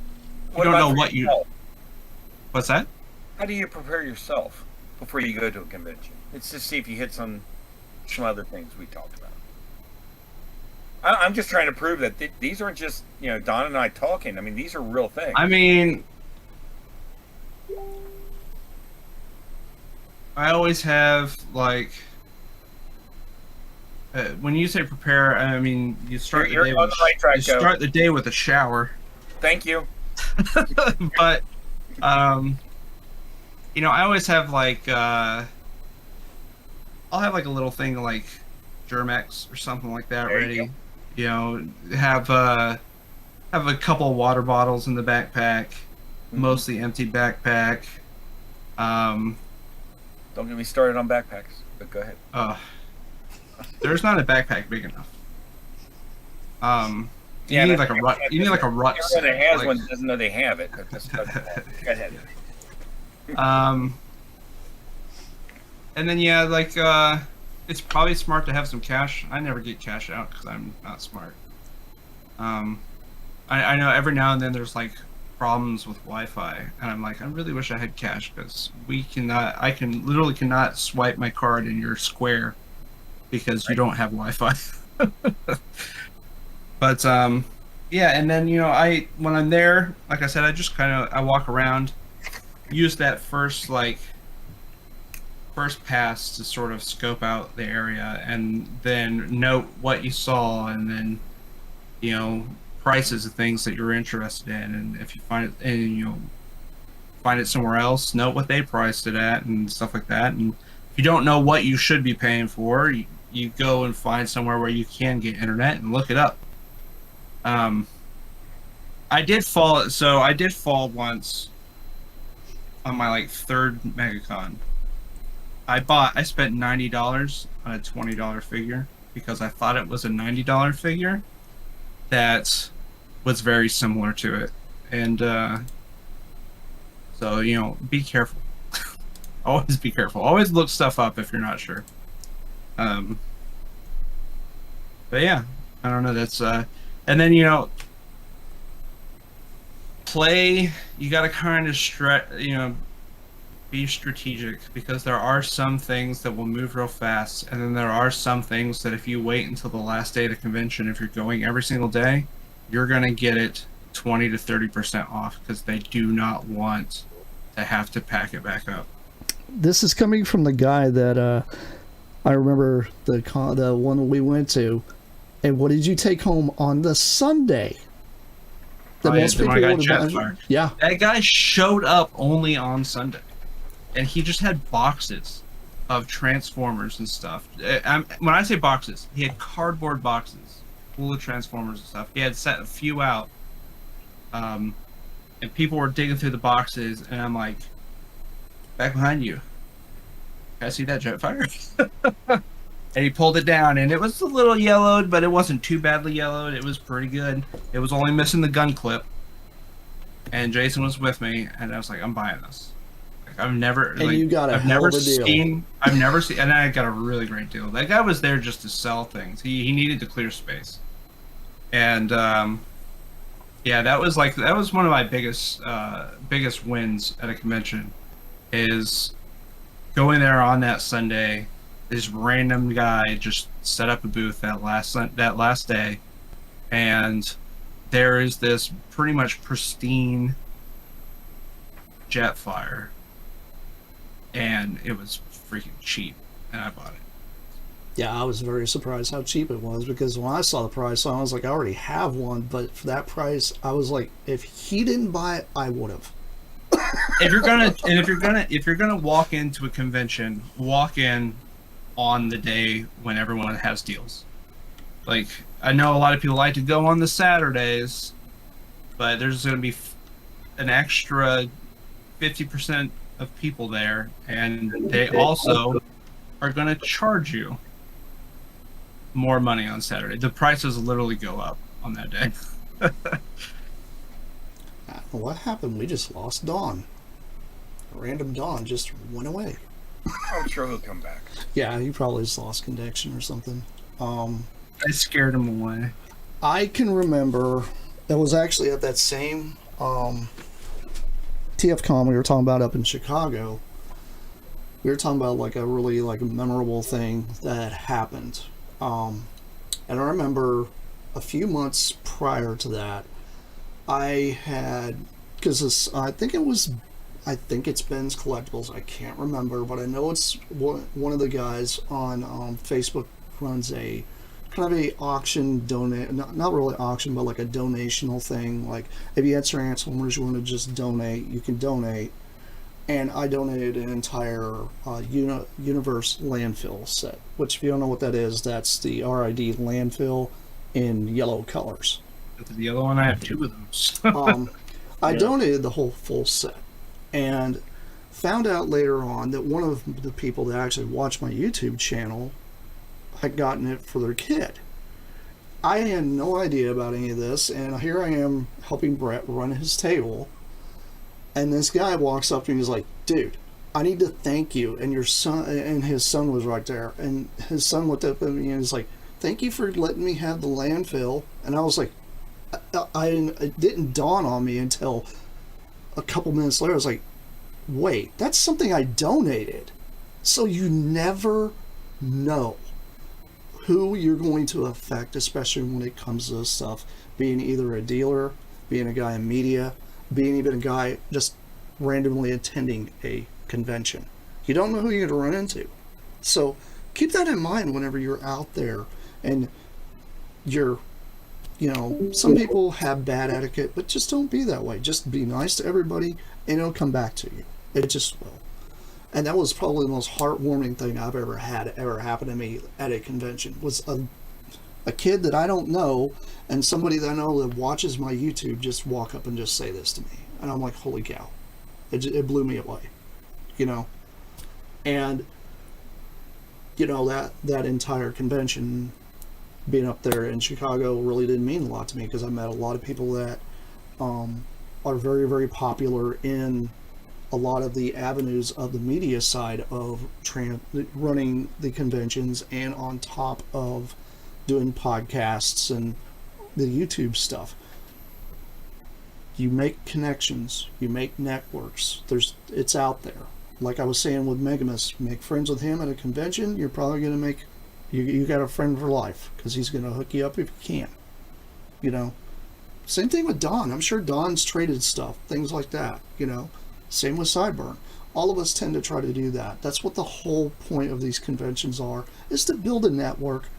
what's that? How do you prepare yourself before you go to a convention? It's to see if you hit some other things we talked about. I'm just trying to prove that these aren't just, Don and I talking. I mean, these are real things. I mean, I always have like, when you say prepare, I mean you start You're on the right track, Joe. Start the day with a shower. Thank you. But I always have like I'll have like a little thing like Germex or something like that There ready. Have a couple of water bottles in the backpack, mostly empty backpack. Don't get me started on backpacks, but go ahead. There's not a backpack big enough. You need like a rut. You need like a rut. Everyone that has one doesn't know they have it. But go ahead. And then it's probably smart to have some cash. I never get cash out because I'm not smart. I know every now and then there's like problems with Wi-Fi, and I'm like, I really wish I had cash, because I literally cannot swipe my card in your Square because you don't have Wi-Fi. But yeah, and then when I'm there, like I said, I just I walk around, use that first pass to sort of scope out the area, and then note what you saw, and then prices of things that you're interested in, and if you find it and find it somewhere else, note what they priced it at and stuff like that. And if you don't know what you should be paying for, you go and find somewhere where you can get internet and look it up. I did fall once on my third MegaCon. I spent $90 on a $20 figure because I thought it was a $90 figure that was very similar to it. And so be careful. Always be careful. Always look stuff up if you're not sure. But yeah, I don't know. That's and then play. You got to kind of be strategic, because there are some things that will move real fast, and then there are some things that if you wait until the last day of the convention, if you're going every single day, you're gonna get it 20 to 30% off, because they do not want to have to pack it back up. This is coming from the guy that I remember the one we went to. And what did you take home on the Sunday? Most people would have. Yeah, that guy showed up only on Sunday, and he just had boxes of Transformers and stuff. When I say boxes, he had cardboard boxes full of Transformers and stuff. He had set a few out, and people were digging through the boxes, and I'm like, back behind you. Can I see that Jetfire? And he pulled it down, and it was a little yellowed, but it wasn't too badly yellowed. It was pretty good. It was only missing the gun clip. And Jason was with me, and I was like, I'm buying this. I've never seen, and I got a really great deal. That guy was there just to sell things. He needed to clear space. And Yeah, that was one of my biggest wins at a convention, is going there on that Sunday. This random guy just set up a booth that last day, and there is this pretty much pristine Jetfire, and it was freaking cheap, and I bought it. Yeah, I was very surprised how cheap it was, because when I saw the price, I was like, I already have one, but for that price, I was like, if he didn't buy it, I would have. If you're gonna walk into a convention, walk in on the day when everyone has deals. Like, I know a lot of people like to go on the Saturdays, but there's gonna be an extra 50% of people there, and they also are gonna charge you more money on Saturday. The prices literally go up on that day. I don't know what happened. We just lost Don. A random Don just went away. I'm sure he'll come back. Yeah, he probably just lost connection or something. I scared him away. I can remember it was actually at that same TFCon we were talking about up in Chicago. We were talking about like a really like memorable thing that happened. And I remember a few months prior to that, I had, because I think it's Ben's Collectibles. I can't remember, but I know it's one of the guys on Facebook runs a kind of a auction not really auction, but like a donational thing. Like if you had Transformers you want to just donate, you can donate. And I donated an entire Universe landfill set, which if you don't know what that is, that's the RID landfill in yellow colors. The yellow one, I have 2 of those. I donated the whole full set, and found out later on that one of the people that actually watched my YouTube channel had gotten it for their kid. I had no idea about any of this, and here I am helping Brett run his table, and this guy walks up to me and he's like, dude, I need to thank you. And your son, and his son was right there, and his son looked up at me and was like, thank you for letting me have the landfill. And I was like, it didn't dawn on me until a couple minutes later. I was like, wait, that's something I donated. So you never know who you're going to affect, especially when it comes to this stuff, being either a dealer, being a guy in media, being even a guy just randomly attending a convention. You don't know who you're going to run into. So keep that in mind whenever you're out there, and some people have bad etiquette, but just don't be that way. Just be nice to everybody, and it'll come back to you. It just will. And that was probably the most heartwarming thing I've ever had happen to me at a convention, was a kid that I don't know and somebody that I know that watches my YouTube just walk up and just say this to me. And I'm like, holy cow. It blew me away. And that entire convention, being up there in Chicago, really didn't mean a lot to me, because I met a lot of people that are very, very popular in a lot of the avenues of the media side of running the conventions, and on top of doing podcasts and the YouTube stuff. You make connections, you make networks. It's out there. Like I was saying with Megamus, make friends with him at a convention, you're probably going to make, you got a friend for life, because he's going to hook you up if you can. Same thing with Don. I'm sure Don's traded stuff, things like that, Same with Sideburn. All of us tend to try to do that. That's what the whole point of these conventions are, is to build a network,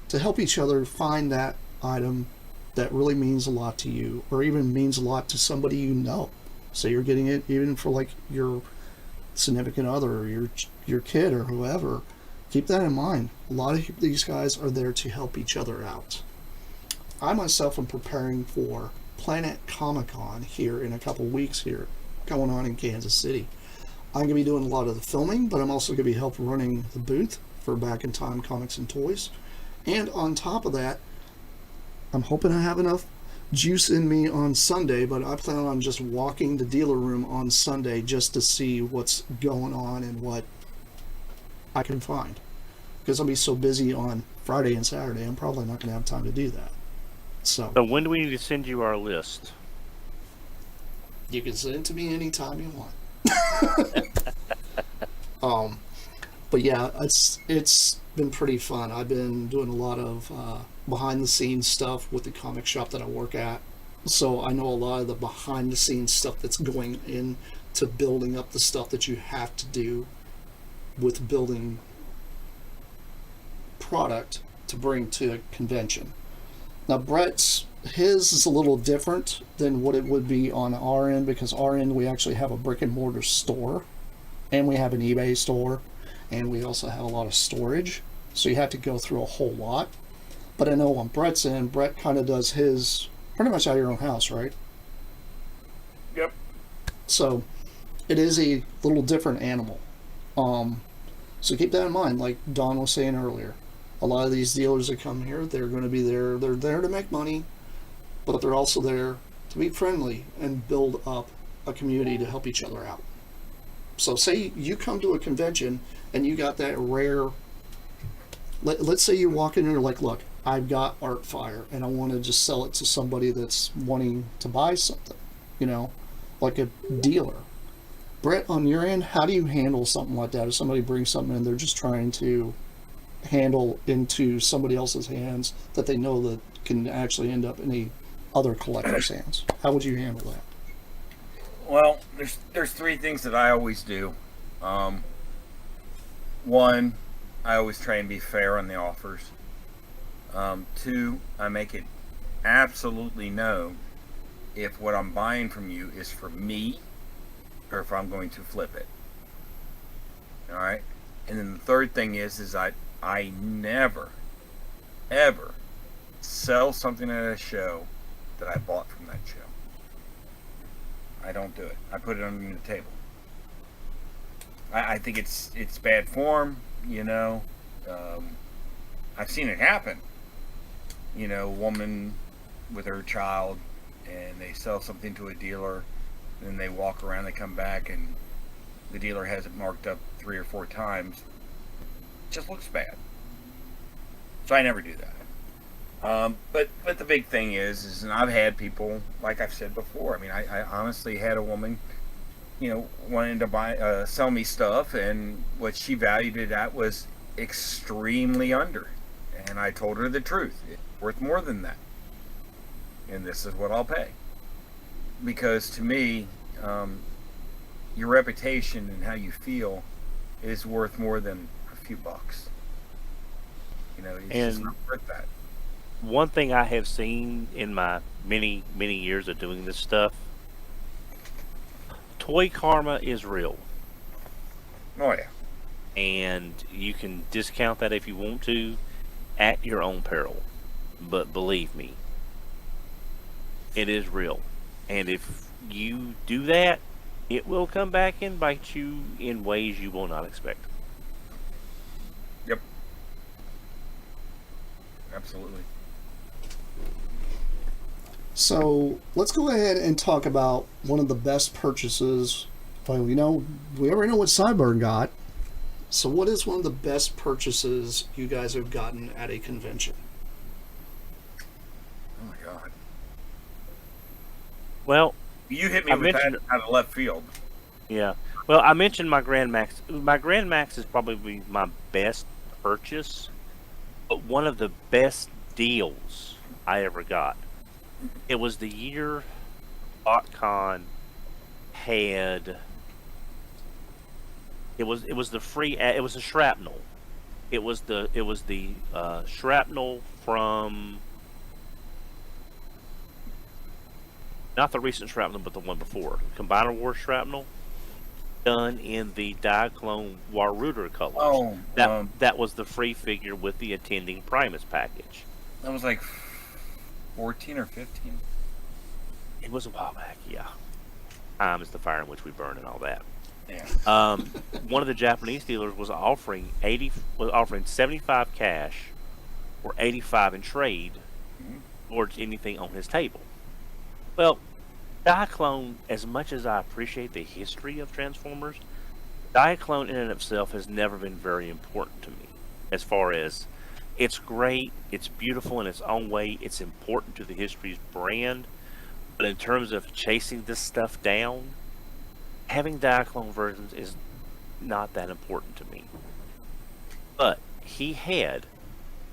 to help each other find that item that really means a lot to you, or even means a lot to somebody you know. So you're getting it even for like your significant other, or your kid, or whoever. Keep that in mind. A lot of these guys are there to help each other out. I myself am preparing for Planet Comic-Con here in a couple weeks here, going on in Kansas City. I'm going to be doing a lot of the filming, but I'm also going to be helping running the booth for Back in Time Comics and Toys. And on top of that, I'm hoping I have enough juice in me on Sunday, but I plan on just walking the dealer room on Sunday just to see what's going on and what I can find. Because I'll be so busy on Friday and Saturday, I'm probably not going to have time to do that. So So when do we need to send you our list? you can send it to me anytime you want. um, but yeah, it's been pretty fun. I've been doing a lot of behind the scenes stuff with the comic shop that I work at, so I know a lot of the behind the scenes stuff that's going into building up the stuff that you have to do with building product to bring to a convention. Now Brett's his is a little different than what it would be on our end, because our end we actually have a brick and mortar store and we have an eBay store and we also have a lot of storage, so you have to go through a whole lot. But I know on Brett's end, Brett kind of does his pretty much out of your own house, right? Yep. So it is a little different animal. So keep that in mind. Like Don was saying earlier, a lot of these dealers that come here, they're going to be there. They're there to make money, but they're also there to be friendly and build up a community to help each other out. So say you come to a convention and you got that rare. Let's say you walk in and you're like, look, I've got Art Fire and I want to just sell it to somebody that's wanting to buy something, like a dealer. Brett, on your end, how do you handle something like that? If somebody brings something in, they're just trying to handle into somebody else's hands that they know that can actually end up in a other collector's hands. How would you handle that? Well, there's three things that I always do. One, I always try and be fair on the offers. Two, I make it absolutely known if what I'm buying from you is for me or if I'm going to flip it. All right. And then the third thing is I never, ever sell something at a show that I bought from that show. I don't do it. I put it under the table. I think it's bad form, I've seen it happen. A woman with her child, and they sell something to a dealer, then they walk around, they come back, and the dealer has it marked up 3 or 4 times. It just looks bad. So I never do that. But the big thing is, and I've had people, like I've said before, I honestly had a woman, wanting to sell me stuff, and what she valued it at was extremely under. And I told her the truth. It's worth more than that. And this is what I'll pay. Because to me, your reputation and how you feel is worth more than a few bucks. It's just not worth that. One thing I have seen in my many, many years of doing this stuff, toy karma is real. Oh, yeah. And you can discount that if you want to at your own peril. But believe me, it is real. And if you do that, it will come back and bite you in ways you will not expect. Yep. Absolutely. So let's go ahead and talk about one of the best purchases. Well, we already know what Sideburn got. So what is one of the best purchases you guys have gotten at a convention? Oh my God. Well, You hit me with that out of left field. yeah. Well, I mentioned my Grand Max. My Grand Max is probably my best purchase, but one of the best deals I ever got. It was the year BotCon had. It was the free. It was a shrapnel. It was the shrapnel from. Not the recent shrapnel, but the one before. Combiner War shrapnel, done in the Diaclone Waruder colors. Oh, that was the free figure with the attending Primus package. that was like 14 or 15. It was a while back, yeah. Time is the fire in which we burn and all that. Yeah. One of the Japanese dealers was offering 75 cash or 85 in trade towards anything on his table. Well, Diaclone, as much as I appreciate the history of Transformers, Diaclone in and of itself has never been very important to me as far as It's great. It's beautiful in its own way. It's important to the Histories brand. But in terms of chasing this stuff down, having Diaclone versions is not that important to me. But he had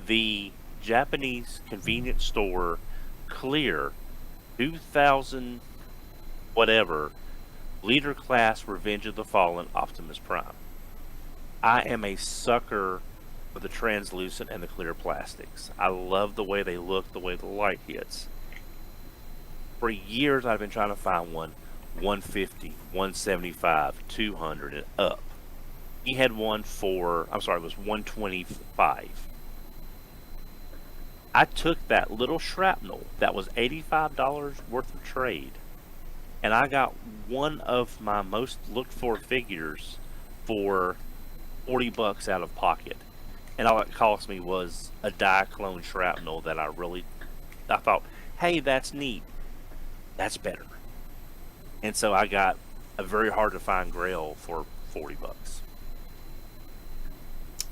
the Japanese convenience store clear 2000 whatever leader class Revenge of the Fallen Optimus Prime. I am a sucker for the translucent and the clear plastics. I love the way they look, the way the light hits. For years I've been trying to find one 150, 175, 200 and up. He had one for, I'm sorry, it was 125. I took that little shrapnel that was $85 worth of trade, and I got one of my most looked for figures for $40 out of pocket. And all it cost me was a Diaclone shrapnel that I thought, hey, that's neat. That's better. And so I got a very hard to find Grail for $40.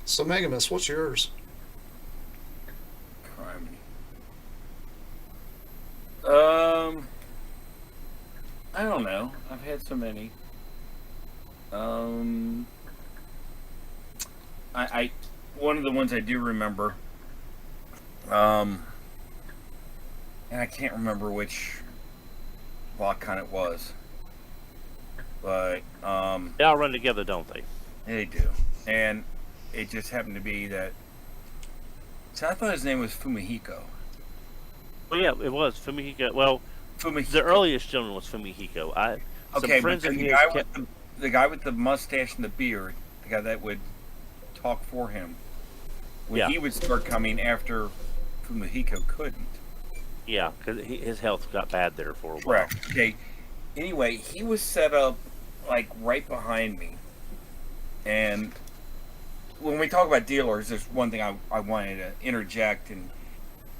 So Megamus, what's yours? Criminy. I don't know. I've had so many. I one of the ones I do remember, and I can't remember which Blockcon it was, but They all run together, don't they? they do, and it just happened to be that. So I thought his name was Fumihiko. Well, yeah, it was Fumihiko. Well, Fumihiko. the earliest gentleman was Fumihiko. Okay, friends but of the his guy, kept- with the guy with the mustache and the beard, the guy that would talk for him, when Yeah. he would start coming after Fumihiko couldn't. yeah, because his health got bad there for a while. Correct. Okay. Anyway, he was set up like right behind me, and when we talk about dealers, there's one thing I wanted to interject, and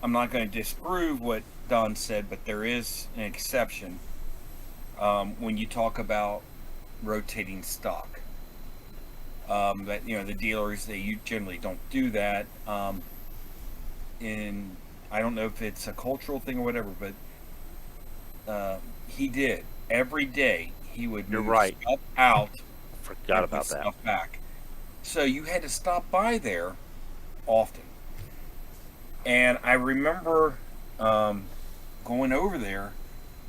I'm not going to disprove what Don said, but there is an exception when you talk about rotating stock. That the dealers, they generally don't do that. In I don't know if it's a cultural thing or whatever, but he did every day. He would You're move right. stuff out, Forgot and about put that. stuff back. So you had to stop by there often. And I remember going over there,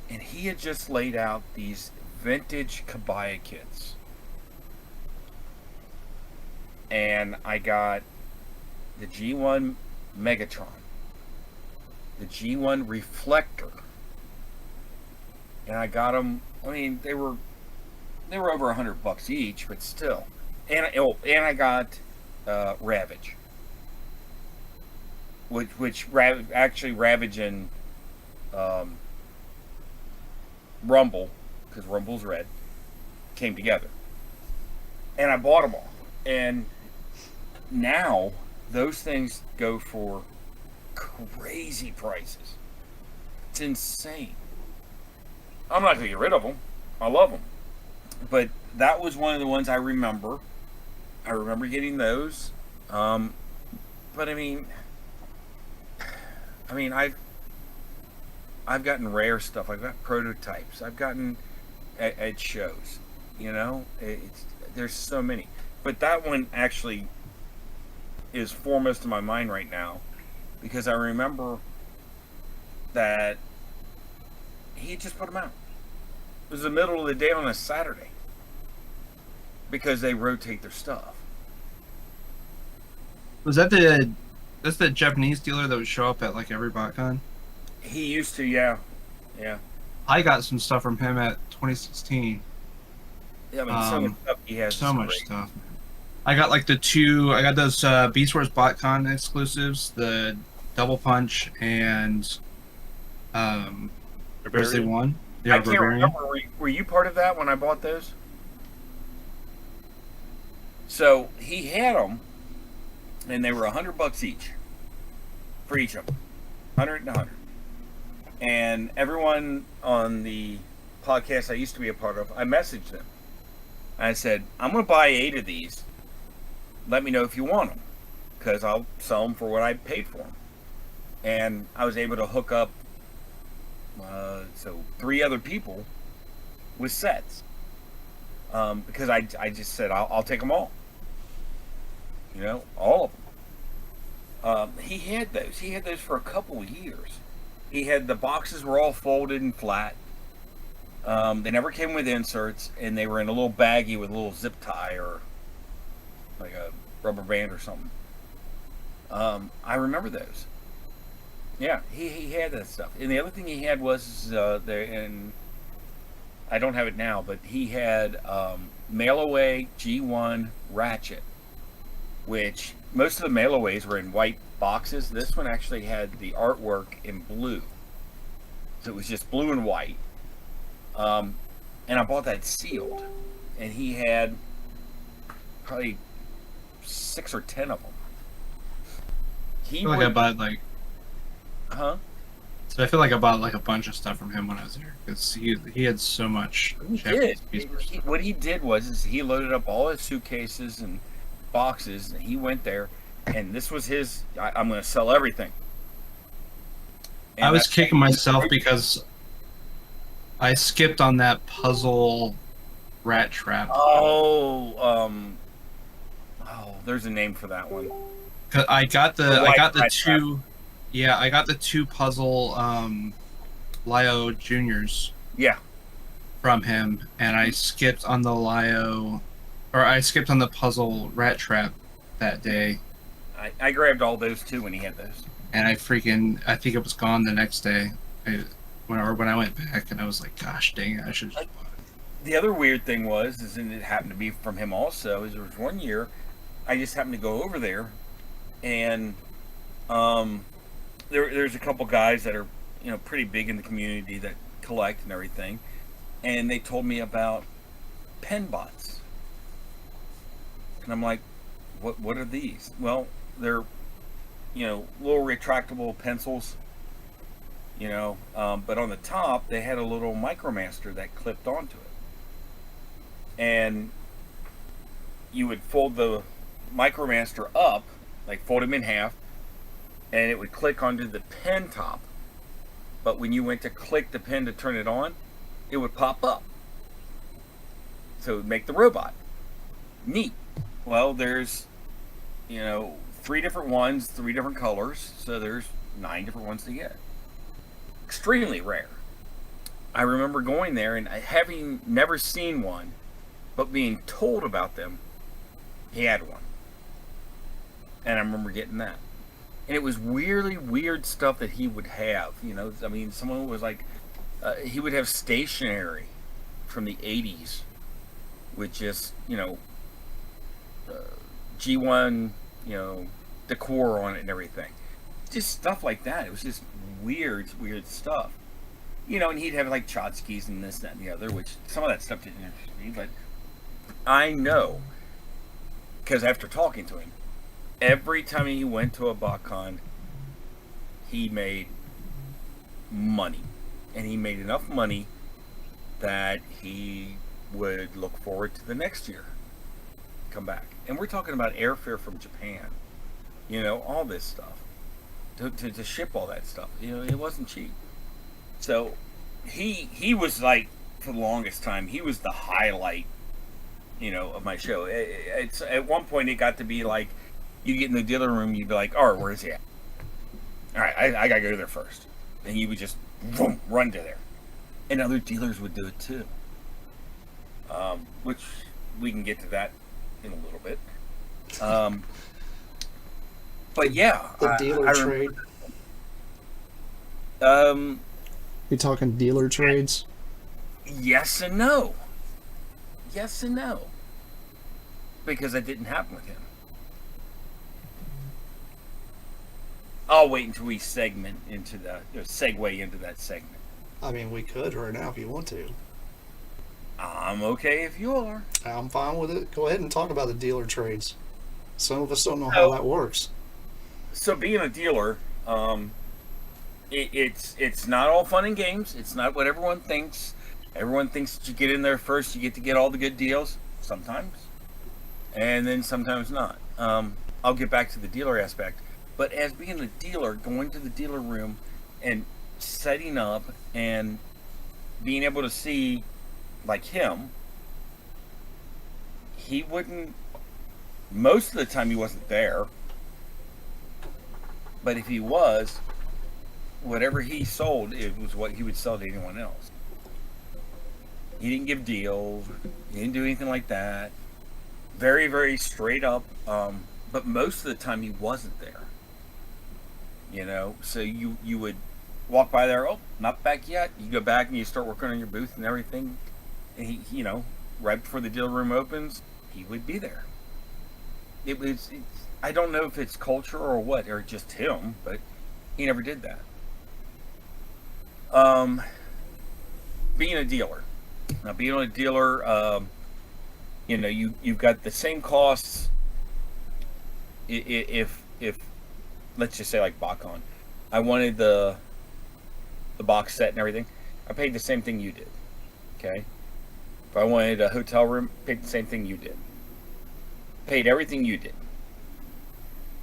and he had just laid out these vintage Kabaya kits. And I got the G1 Megatron, the G1 Reflector, and I got them. I mean, they were over $100 each, but still. And I got Ravage, which actually Ravage and Rumble, because Rumble's red, came together, and I bought them all. And now those things go for crazy prices. It's insane. I'm not gonna get rid of them. I love them, but that was one of the ones I remember. I remember getting those. But I mean, I've gotten rare stuff. I've got prototypes. I've gotten at shows. There's so many. But that one actually is foremost in my mind right now, because I remember that he just put them out. It was the middle of the day on a Saturday, because they rotate their stuff. Was that's the Japanese dealer that would show up at like every BotCon? He used to, yeah. I got some stuff from him at 2016. Yeah, I mean, so much stuff he has. So is much great. stuff. I got like I got those Beast Wars BotCon exclusives, the Double Punch and Grizzly Barbarian? One. I Yeah, can't Barbarian. remember. Were you part of that when I bought those? So he had them, and they were $100 each for each of them, 100 and 100. And everyone on the podcast I used to be a part of, I messaged them. I said, I'm going to buy 8 of these. Let me know if you want them, because I'll sell them for what I paid for them. And I was able to hook up so 3 other people with sets, because I just said I'll take them all. All of them. He had those. He had those for a couple of years. He had the boxes were all folded and flat. They never came with inserts, and they were in a little baggie with a little zip tie or like a rubber band or something. I remember those. Yeah, he had that stuff. And the other thing he had was there, and I don't have it now, but he had mail away G1 Ratchet, which most of the mail aways were in white boxes. This one actually had the artwork in blue, so it was just blue and white. And I bought that sealed, and he had probably 6 or 10 of them. I feel like I bought So I feel like I bought like a bunch of stuff from him when I was there because he had so much. He did. What he did was he loaded up all his suitcases and boxes, and he went there, and this was his. I'm going to sell everything. And I was kicking myself because I skipped on that puzzle rat trap. There's a name for that one. 'Cause I got the two. Trap. Yeah, I got the 2 puzzle Lio Juniors. Yeah. From him, and I skipped on the I skipped on the puzzle rat trap that day. I grabbed all those too when he had those. And I think it was gone the next day. When I went back, and I was like, gosh dang it, I should have just bought it. The other weird thing and it happened to be from him also, is there was one year I just happened to go over there, and there's a couple guys that are pretty big in the community that collect and everything, and they told me about pen bots, and I'm like, what are these? Well, they're little retractable pencils, but on the top they had a little Micromaster that clipped onto it, and you would fold the Micromaster up, like fold him in half, and it would click onto the pen top. But when you went to click the pen to turn it on, it would pop up. So it would make the robot. Neat. Well, there's 3 different ones, 3 different colors, so there's 9 different ones to get. Extremely rare. I remember going there and having never seen one, but being told about them, he had one. And I remember getting that. And it was weirdly weird stuff that he would have. Someone was like, he would have stationery from the 80s with just, G1, decor on it and everything. Just stuff like that. It was just weird stuff. And he'd have like tchotchkes and this, that, and the other, which some of that stuff didn't interest me, but I know, because after talking to him, every time he went to a BotCon, he made money. And he made enough money that he would look forward to the next year. Come back. And we're talking about airfare from Japan. All this stuff. To ship all that stuff. It wasn't cheap. So he was like, for the longest time, he was the highlight, of my show. It's at one point it got to be like, you get in the dealer room, you'd be like, all right, where is he at? All right, I gotta go there first. And you would just run to there. And other dealers would do it too. Which we can get to that in a little bit. But yeah. The dealer trade. You talking dealer trades? Yes and no. Yes and no. Because that didn't happen with him. I'll wait until we segue into that segment. I mean, we could right now if you want to. I'm okay if you are. I'm fine with it. Go ahead and talk about the dealer trades. Some of us don't know how that works. So being a dealer, it's not all fun and games. It's not what everyone thinks. Everyone thinks that you get in there first, you get all the good deals. Sometimes. And then sometimes not. I'll get back to the dealer aspect. But as being a dealer, going to the dealer room and setting up and being able to see, like him, he wouldn't, most of the time he wasn't there. But if he was, whatever he sold, it was what he would sell to anyone else. He didn't give deals. He didn't do anything like that. Very, very straight up. But most of the time he wasn't there. You know, so you would walk by there. Oh, not back yet. You go back and you start working on your booth and everything. And he, you know, right before the dealer room opens, he would be there. I don't know if it's culture or what, or just him, but he never did that. Being a dealer. Now, being a dealer, you know, you've got the same costs. If let's just say like Bacon, I wanted the box set and everything, I paid the same thing you did. Okay. If I wanted a hotel room, paid the same thing you did. Paid everything you did.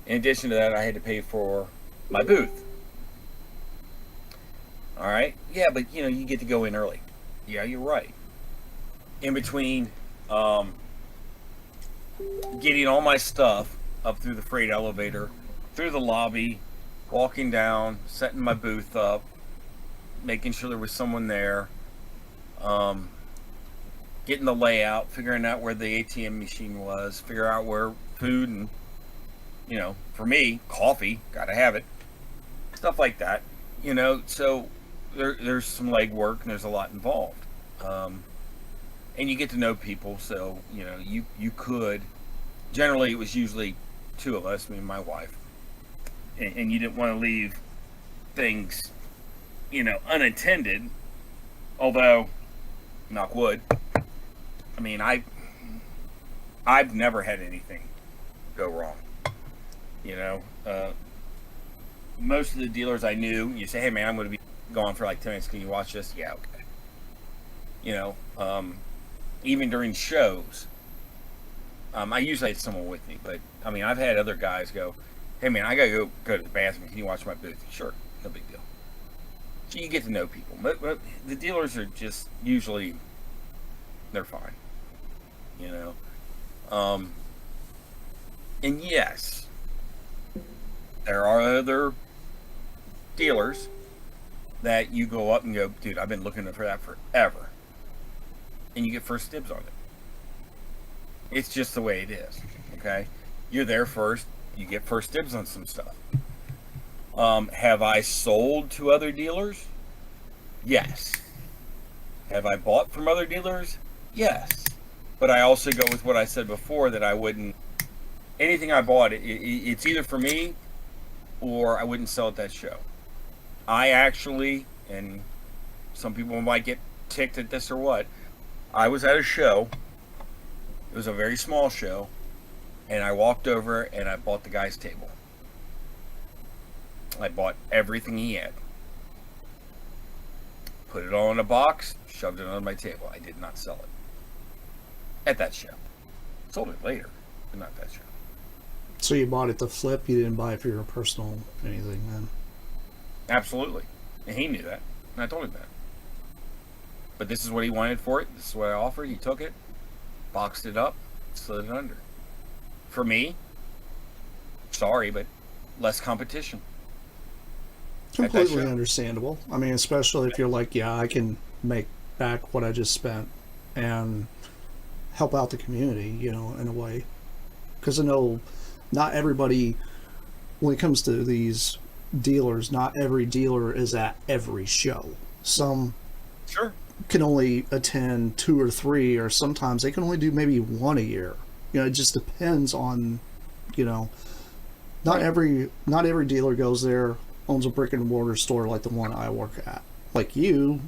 In addition to that, I had to pay for my booth. All right. Yeah, but you know, you get to go in early. Yeah, you're right. In between getting all my stuff up through the freight elevator, through the lobby, walking down, setting my booth up, making sure there was someone there, getting the layout, figuring out where the ATM machine was, figure out where food and, you know, for me, coffee, gotta have it, stuff like that, you know. So there's some legwork and there's a lot involved, and you get to know people. So you know, you could, generally it was usually two of us, me and my wife, and you didn't want to leave things, you know, unattended. Although, knock wood, I mean, I've never had anything go wrong. You know, most of the dealers I knew, you say, hey man, I'm going to be gone for like 10 minutes. Can you watch this? Yeah, okay. You know, even during shows, I usually had someone with me, but I mean, I've had other guys go, hey man, I got to go to the bathroom. Can you watch my booth? Sure, no big deal. So you get to know people. But the dealers are just usually, they're fine. You know, and yes, there are other dealers that you go up and go, dude, I've been looking for that forever. And you get first dibs on it. It's just the way it is. Okay? You're there first. You get first dibs on some stuff. Have I sold to other dealers? Yes. Have I bought from other dealers? Yes. But I also go with what I said before, that I wouldn't, anything I bought, it's either for me or I wouldn't sell at that show. I actually, and some people might get ticked at this or what, I was at a show. It was a very small show, and I walked over and I bought the guy's table. I bought everything he had. Put it all in a box, shoved it on my table. I did not sell it at that show. Sold it later, but not that show. So you bought it to flip, you didn't buy it for your personal anything then? Absolutely. And he knew that, and I told him that. But this is what he wanted for it. This is what I offered. He took it, boxed it up, slid it under. For me, sorry, but less competition. Completely understandable. I mean, especially if you're like, yeah, I can make back what I just spent and help out the community, you know, in a way. Because I know not everybody, when it comes to these dealers, not every dealer is at every show. Some Sure. can only attend 2 or 3, or sometimes they can only do maybe 1 a year. You know, it just depends on, you know, not every dealer goes there, owns a brick and mortar store like the one I work at. Like you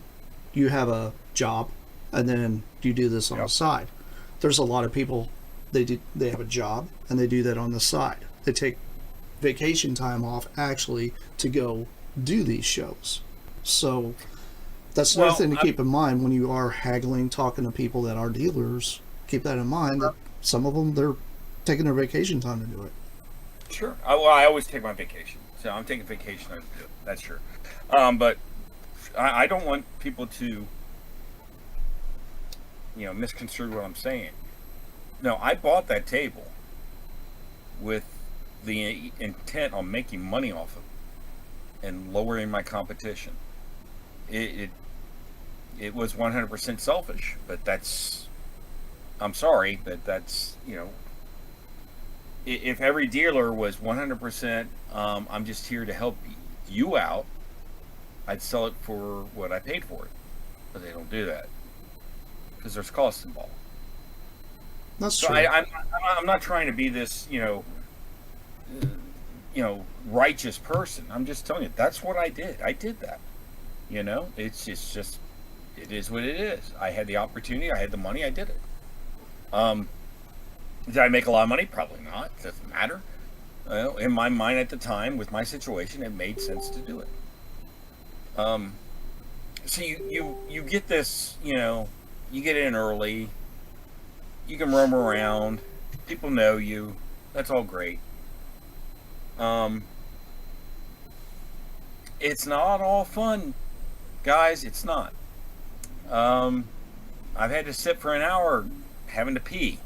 have a job and then you do this on the side. There's a lot of people, they have a job and they do that on the side. They take vacation time off actually to go do these shows. So that's another thing to keep in mind when you are haggling, talking to people that are dealers. Keep that in mind, that some of them, they're taking their vacation time to do it. Sure. I always take my vacation, so I'm taking vacation. That's sure. But I don't want people to, misconstrue what I'm saying. No, I bought that table with the intent on making money off of it and lowering my competition. It was 100% selfish, but I'm sorry, but that's, if every dealer was 100%, I'm just here to help you out, I'd sell it for what I paid for it. But they don't do that because there's costs involved. That's So true. I'm not trying to be this, righteous person. I'm just telling you that's what I did. I did that. It's just it is what it is. I had the opportunity. I had the money. I did it. Did I make a lot of money? Probably not. It doesn't matter. In my mind at the time, with my situation, it made sense to do it. So you get this, you get in early. You can roam around. People know you. That's all great. It's not all fun, guys. It's not. I've had to sit for an hour having to pee.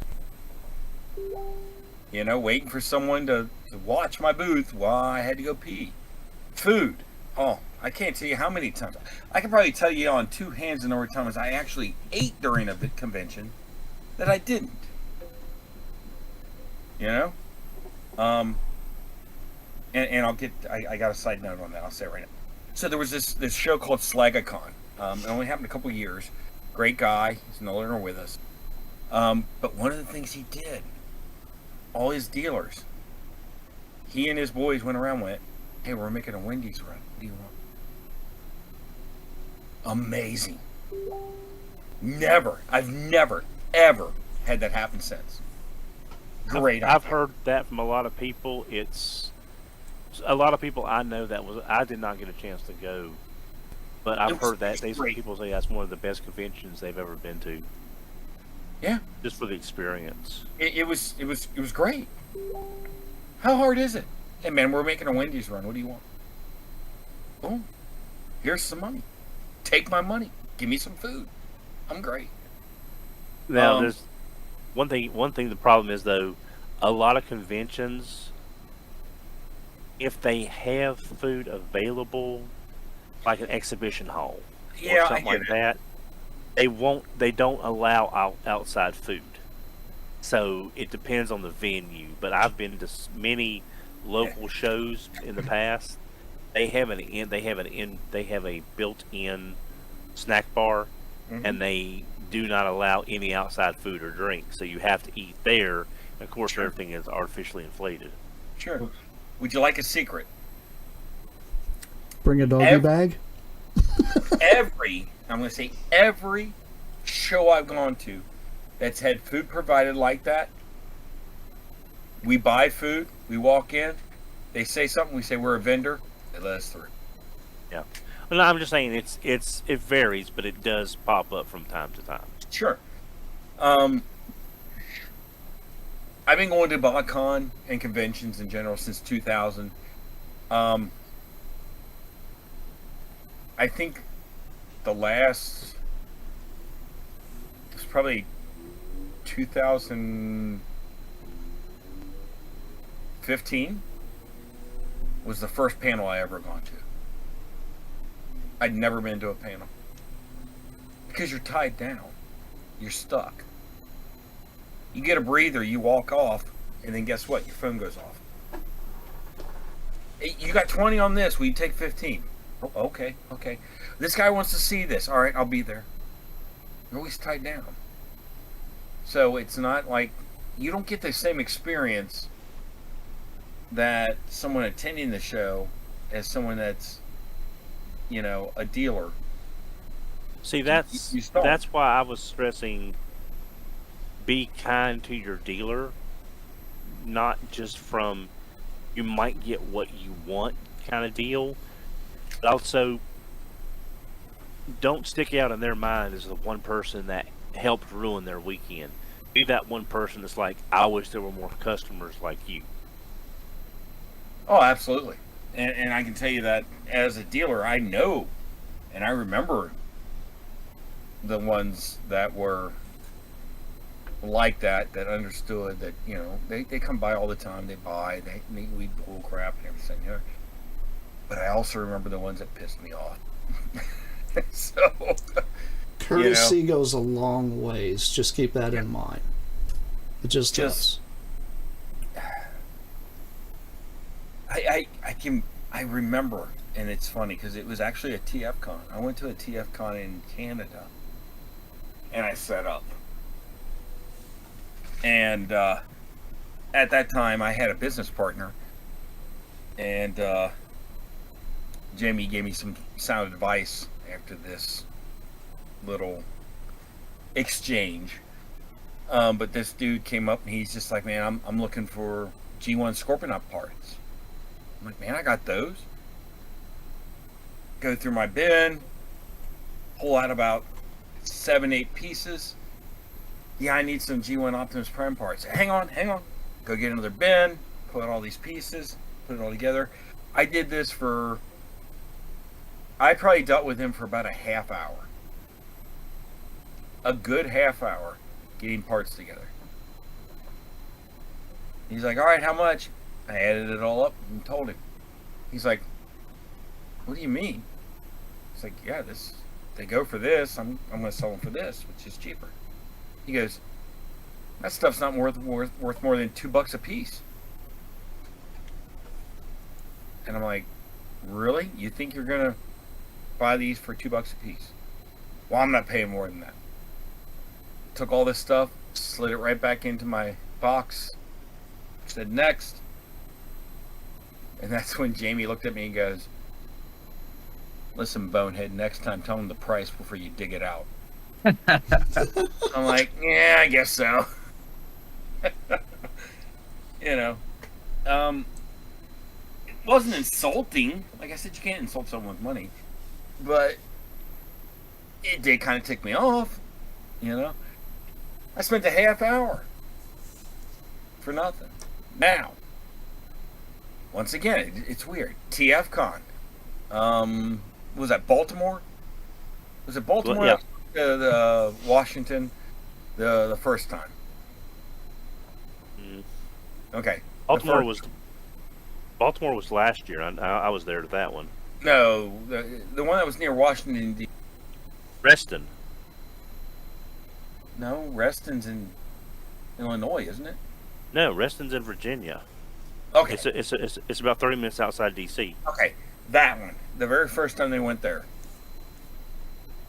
Waiting for someone to watch my booth while I had to go pee. Food. Oh, I can't tell you how many times. I can probably tell you on two hands the number of times I actually ate during a convention that I didn't. And I got a side note on that. I'll say it right now. So there was this show called Slagacon. It only happened a couple years. Great guy. He's no longer with us. But one of the things he did, all his dealers, he and his boys went around and went, hey, we're making a Wendy's run. What do you want? Amazing. I've never, ever had that happen since. Great. I've heard that from a lot of people. It's a lot of people I know I did not get a chance to go, but I've heard that people say that's one of the best conventions they've ever been to. Yeah, just for the experience. It was great. How hard is it? Hey man, we're making a Wendy's run. What do you want? Oh, here's some money. Take my money. Give me some food. I'm great. Now there's one thing. The problem is though, a lot of conventions, if they have food available, like an exhibition hall or something like that, they don't allow outside food. So it depends on the venue. But I've been to many local shows in the past. They have a built-in snack bar, and they do not allow any outside food or drink. So you have to eat there. Of course, everything is artificially inflated. Sure. Would you like a secret? Bring a doggy bag? I'm going to say every show I've gone to that's had food provided like that, we buy food, we walk in, they say something, we say we're a vendor, they let us through. Yeah. Well, I'm just saying it varies, but it does pop up from time to time. Sure. I've been going to BotCon and conventions in general since 2000. I think the last, it was probably 2015 was the first panel I ever gone to. I'd never been to a panel. Because you're tied down. You're stuck. You get a breather, you walk off, and then guess what? Your phone goes off. Hey, you got 20 on this, will you take 15? Oh, okay. This guy wants to see this. All right, I'll be there. You're always tied down. So it's not like, you don't get the same experience that someone attending the show as someone that's, a dealer. See, that's why I was stressing, be kind to your dealer, not just from you might get what you want kind of deal, but also don't stick out in their mind as the one person that helped ruin their weekend. Be that one person that's like, I wish there were more customers like you. Oh, absolutely. And I can tell you that as a dealer, I know and I remember the ones that were like that understood that, you know, they come by all the time, they buy, we bull crap and everything, you know. But I also remember the ones that pissed me off. So, Courtesy goes a long ways. Just keep that in mind. It just does. I remember, and it's funny because it was actually a TFCon. I went to a TFCon in Canada, and I set up. And at that time, I had a business partner, and Jamie gave me some sound advice after this little exchange. But this dude came up and he's just like, man, I'm looking for G1 Scorpionaut parts. I'm like, man, I got those. Go through my bin, pull out about 7-8 pieces. Yeah, I need some G1 Optimus Prime parts. Hang on. Go get another bin, put all these pieces, put it all together. I did this I probably dealt with him for about a half hour. A good half hour getting parts together. He's like, all right, how much? I added it all up and told him. He's like, what do you mean? It's like, yeah, they go for this. I'm going to sell them for this, which is cheaper. He goes, that stuff's not worth more than $2 a piece. And I'm like, really? You think you're going to buy these for $2 a piece? Well, I'm not paying more than that. Took all this stuff, slid it right back into my box, said next. And that's when Jamie looked at me and goes, listen, bonehead, next time tell him the price before you dig it out. I'm like, yeah, I guess so. You know, it wasn't insulting. Like I said, you can't insult someone with money, but it did kind of tick me off. You know, I spent a half hour for nothing. Now, once again, it's weird. TFCon. Was that Baltimore? Was it Baltimore? Well, yeah. The Washington, the first time. Okay. Baltimore was last year. I was there to that one. No, the one that was near Washington D. Reston. No, Reston's in Illinois, isn't it? No, Reston's in Virginia. Okay. It's about 30 minutes outside DC. Okay, that one. The very first time they went there,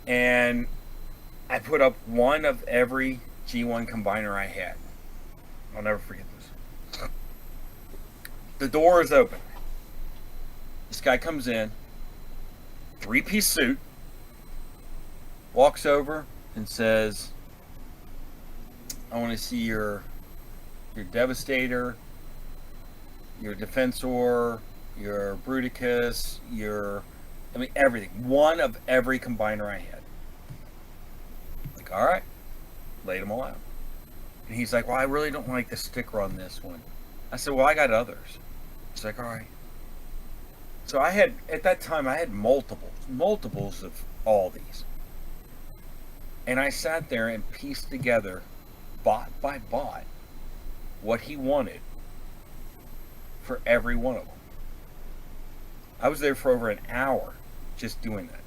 and I put up one of every G1 combiner I had. I'll never forget this. The door is open. This guy comes in, 3-piece suit, walks over and says, I want to see your Devastator, your Defensor, your Bruticus, everything. One of every combiner I had. Like, all right. Laid them all out. And he's like, well, I really don't like the sticker on this one. I said, well, I got others. He's like, all right. So at that time, I had multiples of all these. And I sat there and pieced together, bot by bot, what he wanted for every one of them. I was there for over an hour just doing that.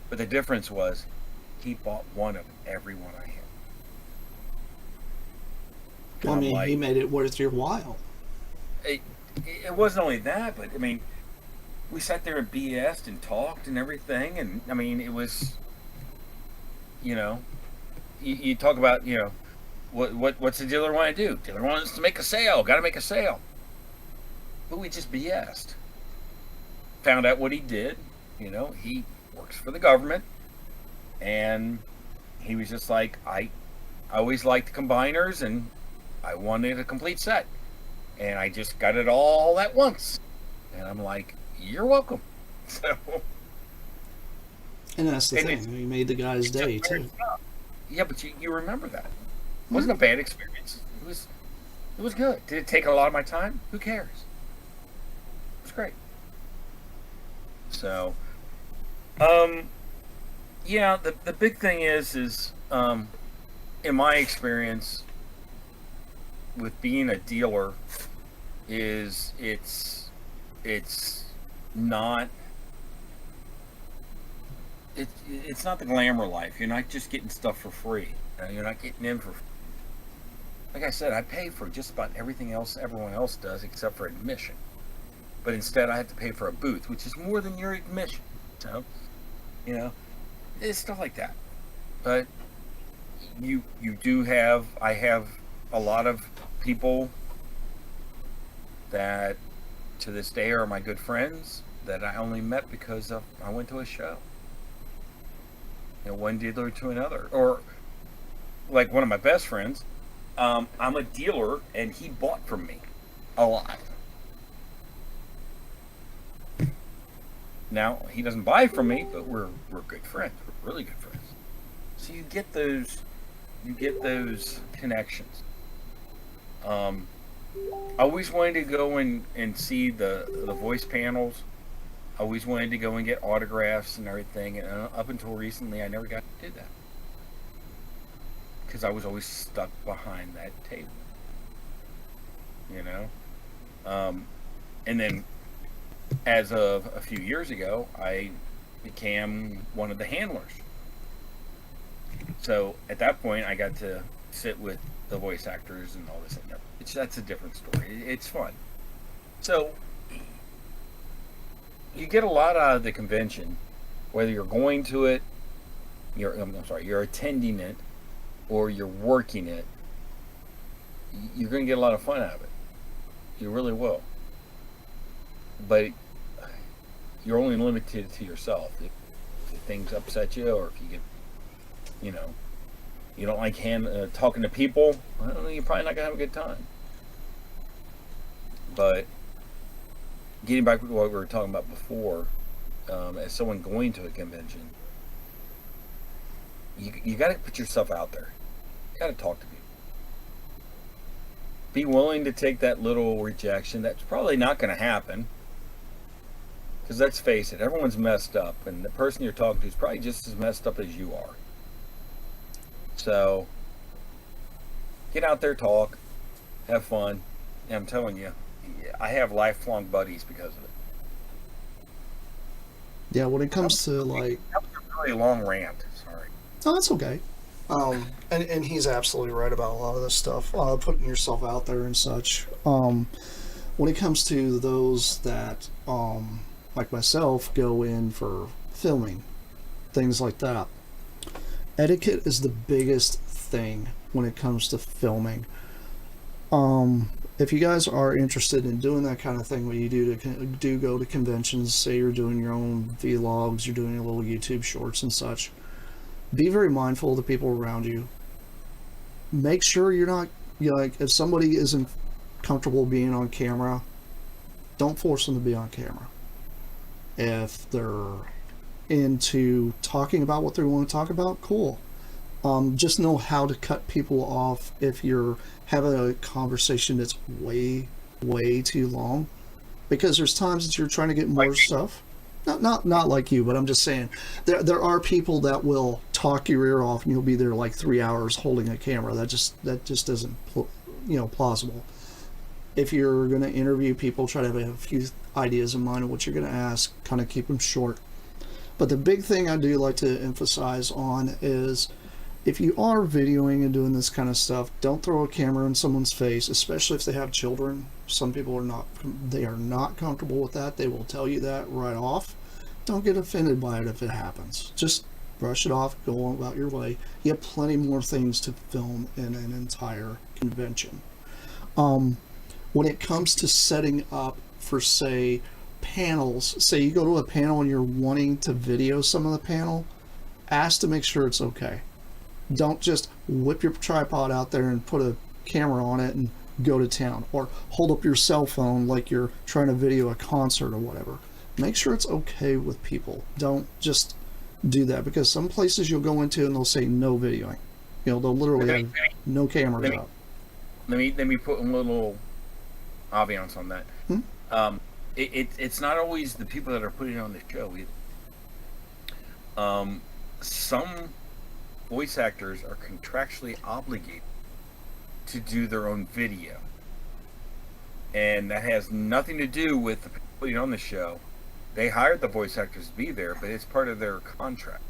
But the difference was he bought one of every one I had. Well, I mean, he made it worth your while. It wasn't only that, but I mean, we sat there and BS'd and talked and everything, and I mean, it was, you know, you talk about, you know, what's the dealer want to do? Dealer wants to make a sale. Got to make a sale. But we just BS'd. Found out what he did. You know, he works for the government, and he was just like, I always liked combiners, and I wanted a complete set, and I just got it all at once. And I'm like, you're welcome. So, and that's the thing. He made the guy's day too. Yeah, but you remember that. It wasn't a bad experience. It was good. Did it take a lot of my time? Who cares? great. So, yeah, the big thing is in my experience with being a dealer, is it's not it's not the glamour life. You're not just getting stuff for free. You're not getting in for. Like I said, I pay for just about everything else everyone else does except for admission. But instead, I have to pay for a booth, which is more than your admission. So, it's stuff like that. But you do have. I have a lot of people that to this day are my good friends that I only met because I went to a show. One dealer to another, or like one of my best friends. I'm a dealer, and he bought from me a lot. Now he doesn't buy from me, but we're good friends. We're really good friends. So you get those connections. I always wanted to go and see the voice panels. I always wanted to go and get autographs and everything. And up until recently, I never got to do that because I was always stuck behind that table. And then as of a few years ago, I became one of the handlers. So at that point, I got to sit with the voice actors and all this. That's a different story. It's fun. So you get a lot out of the convention, whether you're going to it, you're attending it, or you're working it. You're going to get a lot of fun out of it. You really will. But you're only limited to yourself. If things upset you, or if you get, you don't like talking to people, well, you're probably not going to have a good time. But getting back to what we were talking about before, as someone going to a convention, you got to put yourself out there. You got to talk to people. Be willing to take that little rejection. That's probably not going to happen. Because let's face it, everyone's messed up, and the person you're talking to is probably just as messed up as you are. So, get out there, talk, have fun. And I'm telling you, I have lifelong buddies because of it. Yeah, when it comes to like... That was a really long rant, sorry. No, that's okay. And he's absolutely right about a lot of this stuff, putting yourself out there and such. When it comes to those that, like myself, go in for filming, things like that, etiquette is the biggest thing when it comes to filming. If you guys are interested in doing that kind of thing, what you do go to conventions, say you're doing your own vlogs, you're doing your little YouTube shorts and such, be very mindful of the people around you. Make sure you're not, like, if somebody isn't comfortable being on camera, don't force them to be on camera. If they're into talking about what they want to talk about, cool. Just know how to cut people off if you're having a conversation that's way too long, because there's times that you're trying to get more stuff. Not like you, but I'm just saying there are people that will talk your ear off and you'll be there like 3 hours holding a camera. That just isn't plausible. If you're going to interview people, try to have a few ideas in mind of what you're going to ask, kind of keep them short. But the big thing I do like to emphasize on is, if you are videoing and doing this kind of stuff, don't throw a camera in someone's face, especially if they have children. Some people are not comfortable with that. They will tell you that right off. Don't get offended by it if it happens. Just brush it off, go on about your way. You have plenty more things to film in an entire convention. When it comes to setting up for, say, panels, say you go to a panel and you're wanting to video some of the panel, ask to make sure it's okay. Don't just whip your tripod out there and put a camera on it and go to town, or hold up your cell phone like you're trying to video a concert or whatever. Make sure it's okay with people. Don't just do that, because some places you'll go into and they'll say no videoing. They'll literally have no cameras out. Let me put a little ambiance on that. it's not always the people that are putting on the show either. Some voice actors are contractually obligated to do their own video, and that has nothing to do with the people putting on the show. They hired the voice actors to be there, but it's part of their contract.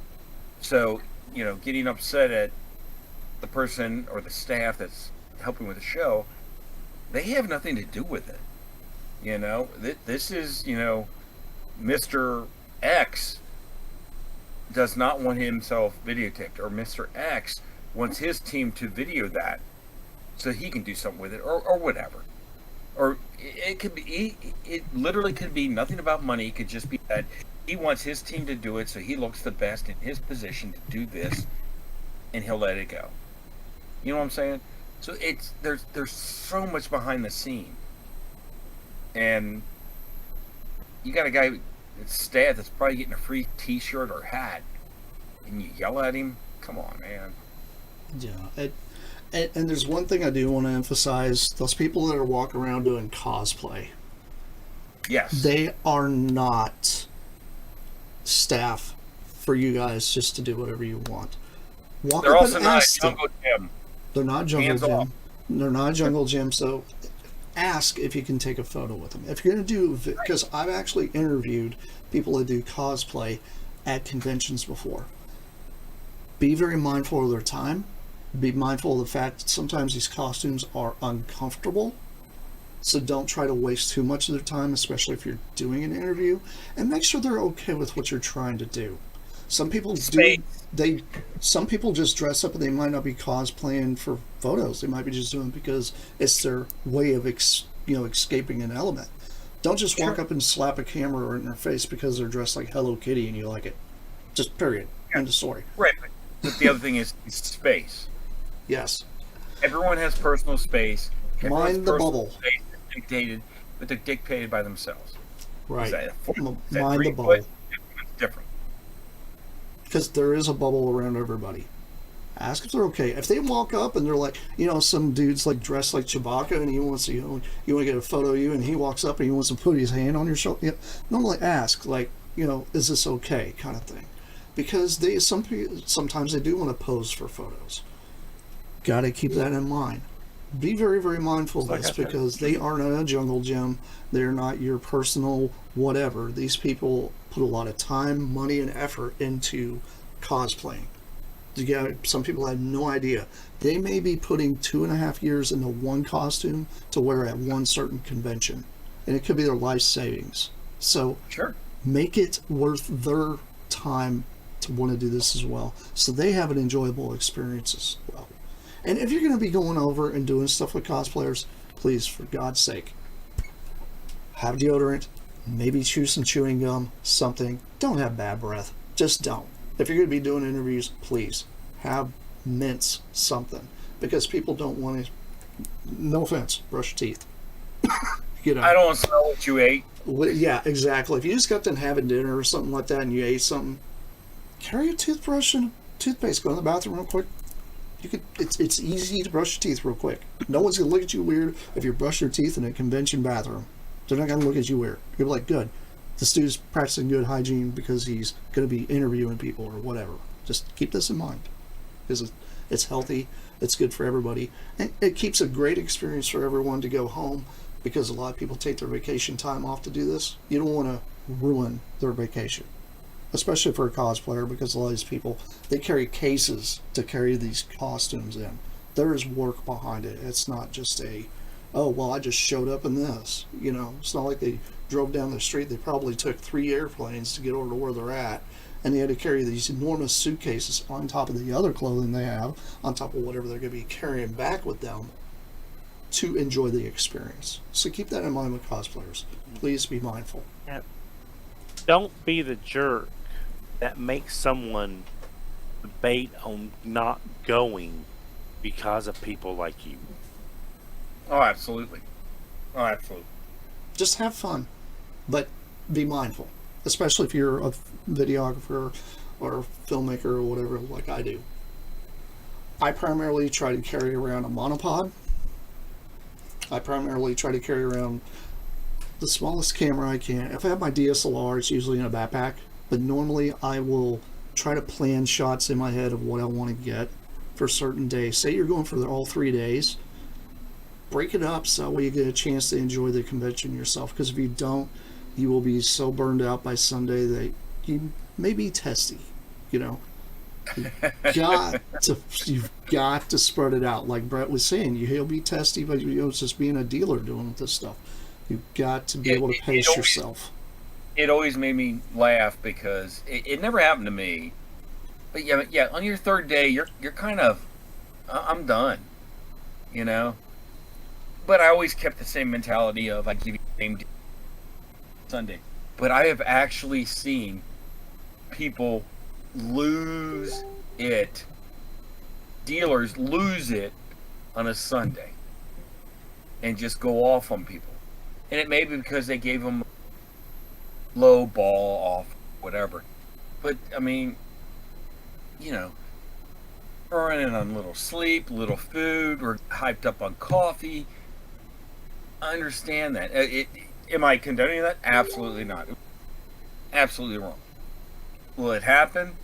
So, getting upset at the person or the staff that's helping with the show, they have nothing to do with it. This is, Mr. X does not want himself videotaped, or Mr. X wants his team to video that so he can do something with it, or whatever. Or it could be, it literally could be nothing about money. It could just be that he wants his team to do it so he looks the best in his position to do this, and he'll let it go. You know what I'm saying? So there's so much behind the scene. And you got a guy that's staff that's probably getting a free t-shirt or hat, and you yell at him? Come on, man. Yeah. And there's one thing I do want to emphasize. Those people that are walking around doing cosplay. Yes. They are not staff for you guys just to do whatever you want. They're also not Jungle Gym. They're not Jungle Hands Gym. off. They're not Jungle Gym, so ask if you can take a photo with them. If you're going to do, because I've actually interviewed people that do cosplay at conventions before. Be very mindful of their time. Be mindful of the fact that sometimes these costumes are uncomfortable. So don't try to waste too much of their time, especially if you're doing an interview. And make sure they're okay with what you're trying to do. Some people some people just dress up and they might not be cosplaying for photos. They might be just doing it because it's their way of escaping an element. Don't just walk up and slap a camera in their face because they're dressed like Hello Kitty and you like it. Just period. End of story. Right. But the other thing is space. Yes. Everyone has personal space. Mind the bubble. Space is dictated, but they're dictated by themselves. Right. Is that Mind the bubble. It's different. Because there is a bubble around everybody. Ask if they're okay. If they walk up and they're like, some dude's like dressed like Chewbacca and he wants to, you want to get a photo of you, and he walks up and he wants to put his hand on your shoulder. Normally ask, like, is this okay, kind of thing. Because sometimes they do want to pose for photos. Got to keep that in mind. Be very, very mindful of this because they are not a Jungle Gym. They're not your personal whatever. These people put a lot of time, money, and effort into cosplaying. Some people have no idea. They may be putting 2.5 years into one costume to wear at one certain convention. And it could be their life savings. So sure, make it worth their time to want to do this as well. So they have an enjoyable experience as well. And if you're going to be going over and doing stuff with cosplayers, please, for God's sake, have deodorant, maybe chew some chewing gum, something. Don't have bad breath. Just don't. If you're going to be doing interviews, please have mints, something. Because people don't want to, no offense, brush your teeth. I don't want to smell what you ate. Yeah, exactly. If you just got done having dinner or something like that and you ate something, carry a toothbrush and toothpaste. Go in the bathroom real quick. It's easy to brush your teeth real quick. No one's going to look at you weird if you brush your teeth in a convention bathroom. They're not going to look at you weird. You'll be like, good. This dude's practicing good hygiene because he's going to be interviewing people or whatever. Just keep this in mind. Because it's healthy. It's good for everybody. And it keeps a great experience for everyone to go home because a lot of people take their vacation time off to do this. You don't want to ruin their vacation. Especially for a cosplayer, because a lot of these people, they carry cases to carry these costumes in. There is work behind it. It's not just I just showed up in this. It's not like they drove down the street. They probably took 3 airplanes to get over to where they're at, and they had to carry these enormous suitcases on top of the other clothing they have, on top of whatever they're going to be carrying back with them to enjoy the experience. So keep that in mind with cosplayers. Please be mindful. Yeah. Don't be the jerk that makes someone debate on not going because of people like you. Oh, absolutely. Just have fun, but be mindful, especially if you're a videographer or a filmmaker or whatever, like I do. I primarily try to carry around a monopod. I primarily try to carry around the smallest camera I can. If I have my DSLR, it's usually in a backpack. But normally I will try to plan shots in my head of what I want to get for certain days. Say you're going for all 3 days, break it up so that way you get a chance to enjoy the convention yourself. Because if you don't, you will be so burned out by Sunday that you may be testy. You know, you've got to spread it out. Like Brett was saying, he'll be testy, but it's just being a dealer doing this stuff. You've got to be able to pace yourself. It always made me laugh because it never happened to me. But yeah, on your third day, you're kind of, I'm done, you know. But I always kept the same mentality of I give you the same Sunday. But I have actually seen people lose it, dealers lose it on a Sunday and just go off on people. And it may be because they gave them low ball off, whatever. But, I mean, you know, we're running on little sleep, little food, we're hyped up on coffee. I understand that. Am I condoning that? Absolutely not. Absolutely wrong. Will it happen?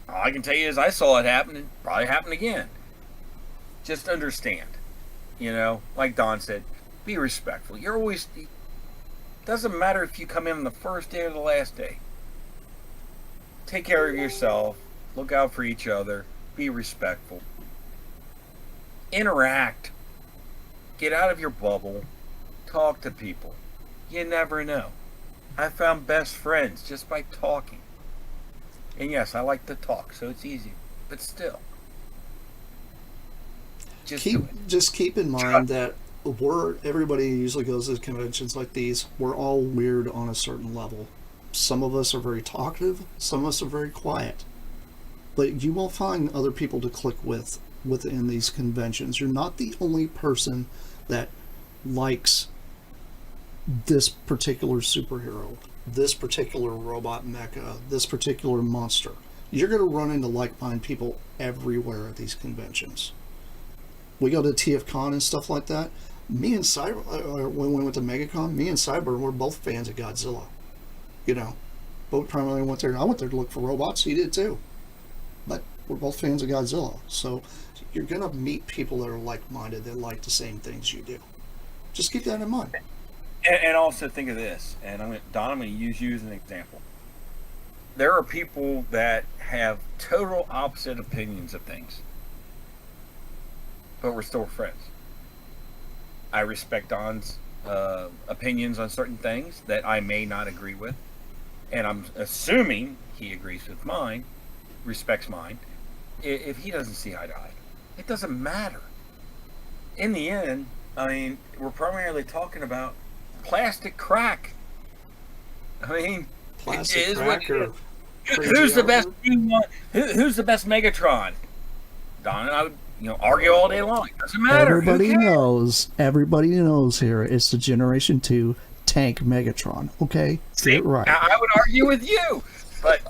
All I can tell you is I saw it happen and probably happen again. Just understand. You know, like Don said, be respectful. You're always... Doesn't matter if you come in on the first day or the last day. Take care of yourself. Look out for each other. Be respectful. Interact. Get out of your bubble. Talk to people. You never know. I found best friends just by talking. And yes, I like to talk, so it's easy. But still. Just keep in mind that everybody usually goes to conventions like these. We're all weird on a certain level. Some of us are very talkative, some of us are very quiet. But you will find other people to click with within these conventions. You're not the only person that likes this particular superhero, this particular robot mecha, this particular monster. You're going to run into like-minded people everywhere at these conventions. We go to TFCon and stuff like that. Me and when we went to MegaCon, me and Sideburn were both fans of Godzilla. You know, both primarily went there. I went there to look for robots. He did too. But we're both fans of Godzilla. So you're going to meet people that are like-minded, that like the same things you do. Just keep that in mind. And also think of this, and Don, I'm going to use you as an example. There are people that have total opposite opinions of things, but we're still friends. I respect Don's opinions on certain things that I may not agree with, and I'm assuming he agrees with mine, respects mine. If he doesn't see eye to eye, it doesn't matter. In the end, I mean, we're primarily talking about plastic crack. I mean, Plastic it is crack what it or is. Who's the best? Who's the best Megatron? Don and I would, argue all day long. It doesn't matter. Everybody knows here it's the Generation 2 tank Megatron. Okay, see it right. I would argue with you, but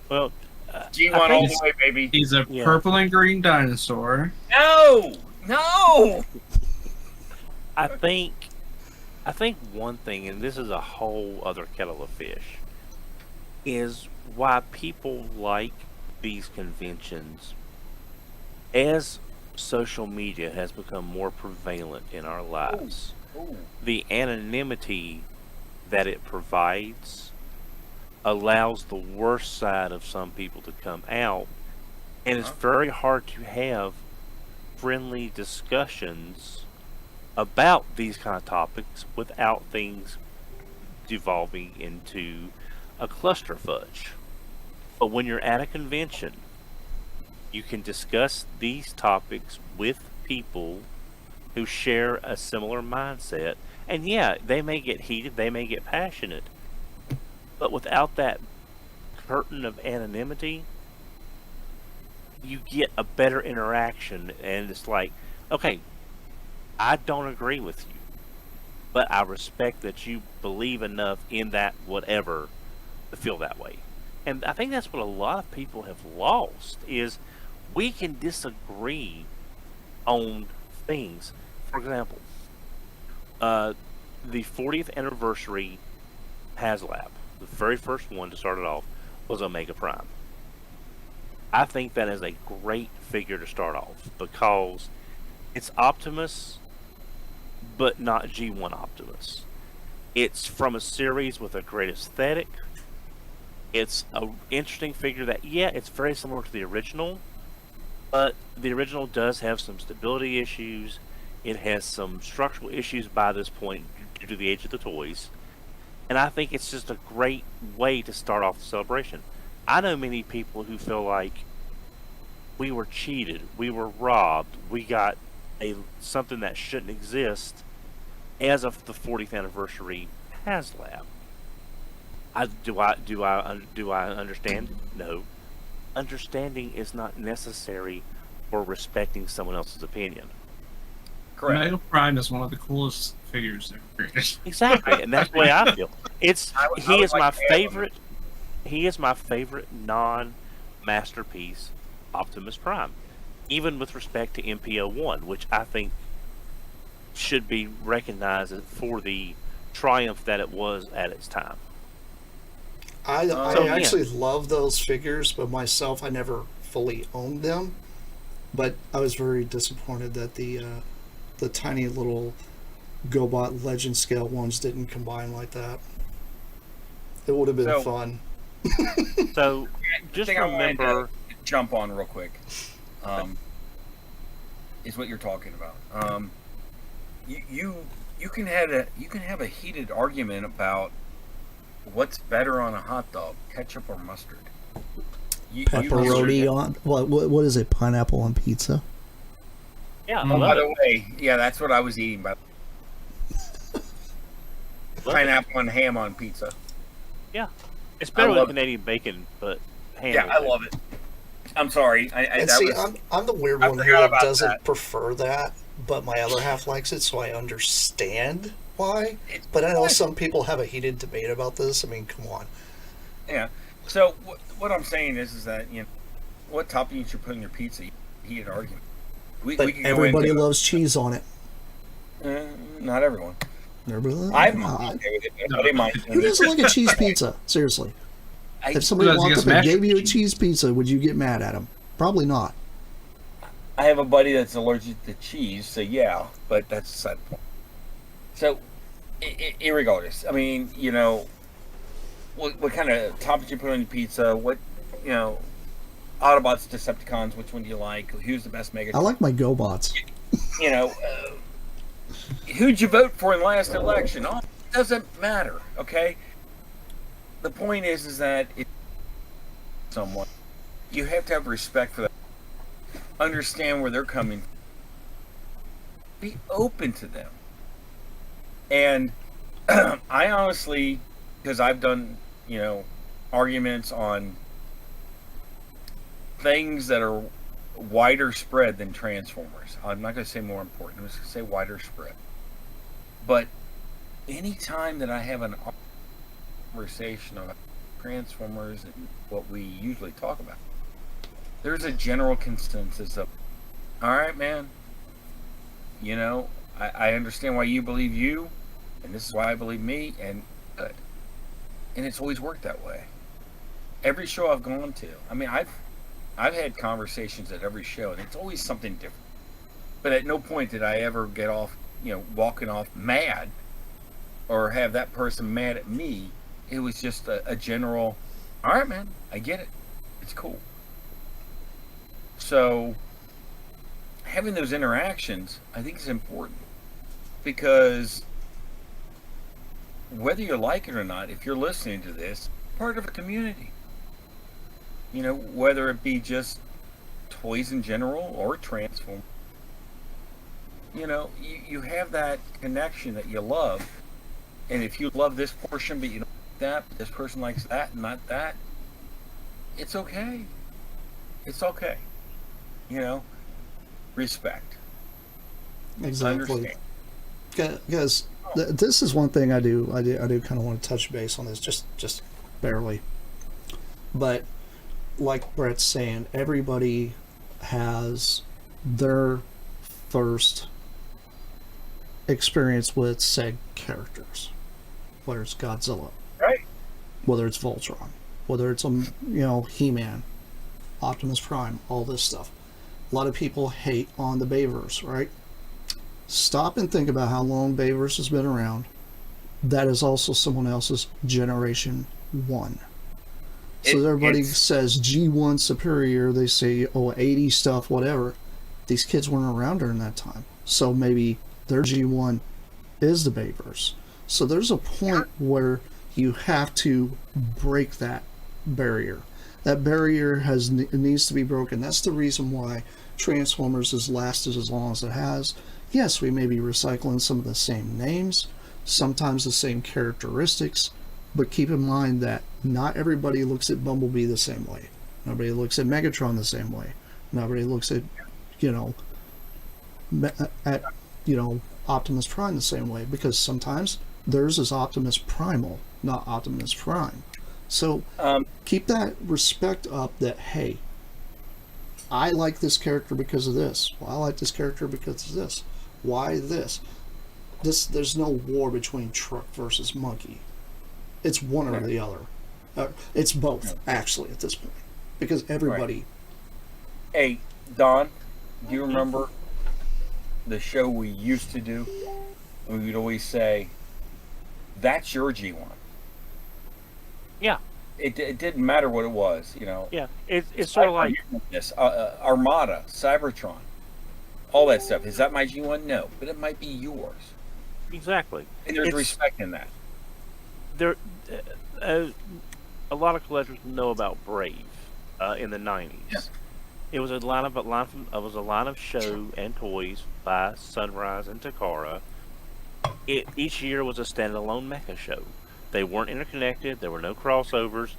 well, G1 all the way, baby. He's a purple and green dinosaur. No. I think one thing, and this is a whole other kettle of fish, is why people like these conventions. As social media has become more prevalent in our lives, the anonymity that it provides allows the worst side of some people to come out, and it's very hard to have friendly discussions about these kind of topics without things devolving into a cluster fudge. But when you're at a convention, you can discuss these topics with people who share a similar mindset. And yeah, they may get heated, they may get passionate, but without that curtain of anonymity, you get a better interaction. And it's like, okay, I don't agree with you, but I respect that you believe enough in that whatever to feel that way. And I think that's what a lot of people have lost, is we can disagree on things. For example, The 40th anniversary HasLab, the very first one to start it off, was Omega Prime. I think that is a great figure to start off because it's Optimus, but not G1 Optimus. It's from a series with a great aesthetic. It's an interesting figure that, yeah, it's very similar to the original, but the original does have some stability issues. It has some structural issues by this point due to the age of the toys. And I think it's just a great way to start off the celebration. I know many people who feel like we were cheated, we were robbed, we got something that shouldn't exist as of the 40th anniversary HasLab. Do I understand? No. Understanding is not necessary for respecting someone else's opinion. Correct. Mega Prime is one of the coolest figures ever created. Exactly, and that's the way I feel. He is my favorite. He is my favorite non-masterpiece Optimus Prime, even with respect to MPO1, which I think should be recognized for the triumph that it was at its time. I yeah. actually love those figures, but myself, I never fully owned them. But I was very disappointed that the tiny little GoBot Legend scale ones didn't combine like that. It would have been fun. So, just thing I wanted remember, to jump on real quick. Is what you're talking about. You can have a heated argument about what's better on a hot dog, ketchup or mustard. Pepperoni on what is it? Pineapple on pizza? yeah, I By love the it. way, yeah, that's what I was eating. By pineapple and ham on pizza. Yeah, it's better I than love it. Canadian bacon, but ham. Yeah, is I it. love it. I'm sorry. And see, I'm the weird I one forgot here that about doesn't that. prefer that, but my other half likes it, so I understand why. But I know some people have a heated debate about this. I mean, come on. Yeah. So what I'm saying is that what topping you should put in your pizza. Heated argument. We But could go everybody into, loves cheese on it. not everyone. Everybody I'm loves okay with it. Nobody minds Who doesn't like a cheese pizza? Seriously. If somebody Who doesn't walked get up and mashed gave you a cheese? cheese pizza, would you get mad at him? Probably not. I have a buddy that's allergic to cheese, so yeah, but that's a side point. So, irregardless, I mean, what kind of toppings you put on your pizza? What, Autobots, Decepticons? Which one do you like? Who's the best Mega? I like my GoBots. Who'd you vote for in the last election? Oh, it doesn't matter. Okay. The point is that if someone, you have to have respect for that. Understand where they're coming from. Be open to them. And I honestly, because I've done, arguments on things that are wider spread than Transformers. I'm not going to say more important. I'm just going to say wider spread. But anytime that I have an conversation about Transformers and what we usually talk about, there's a general consensus of, all right, man, I understand why you believe you, and this is why I believe me, and good. And it's always worked that way. Every show I've gone to, I mean, I've had conversations at every show, and it's always something different. But at no point did I ever get off, walking off mad, or have that person mad at me. It was just a general, all right, man, I get it. It's cool. So, having those interactions, I think is important. Because whether you like it or not, if you're listening to this, part of a community. Whether it be just toys in general or Transform. You have that connection that you love. And if you love this portion, but you don't like that, but this person likes that and not that, it's okay. It's okay. Respect. Exactly. Understand. Because this is one thing I do kind of want to touch base on this, just barely. But like Brett's saying, everybody has their first experience with said characters, whether it's Godzilla, Right. whether it's Voltron, whether it's He-Man, Optimus Prime, all this stuff. A lot of people hate on the Bayverse, right? Stop and think about how long Bayverse has been around. That is also someone else's Generation 1. So everybody says G1 superior, they say, 80 stuff, whatever. These kids weren't around during that time. So maybe their G1 is the Bayverse. So there's a point where you have to break that barrier. That barrier needs to be broken. That's the reason why Transformers has lasted as long as it has. Yes, we may be recycling some of the same names, sometimes the same characteristics, but keep in mind that not everybody looks at Bumblebee the same way. Nobody looks at Megatron the same way. Nobody looks at, Optimus Prime the same way, because sometimes theirs is Optimus Primal, not Optimus Prime. So keep that respect up that, hey, I like this character because of this. Well, I like this character because of this. Why this? There's no war between truck versus monkey. It's one or the other. It's both, actually, at this point. Because everybody... Hey, Don, do you remember the show we used to do? We would always say, that's your G1. Yeah. It didn't matter what it was, Yeah. It's sort of like this Armada, Cybertron, all that stuff. Is that my G1? No, but it might be yours. exactly. And there's respect in that. There, a lot of collectors know about Brave in the '90s. Yeah. It was a line of show and toys by Sunrise and Takara. Each year was a standalone mecha show. They weren't interconnected. There were no crossovers.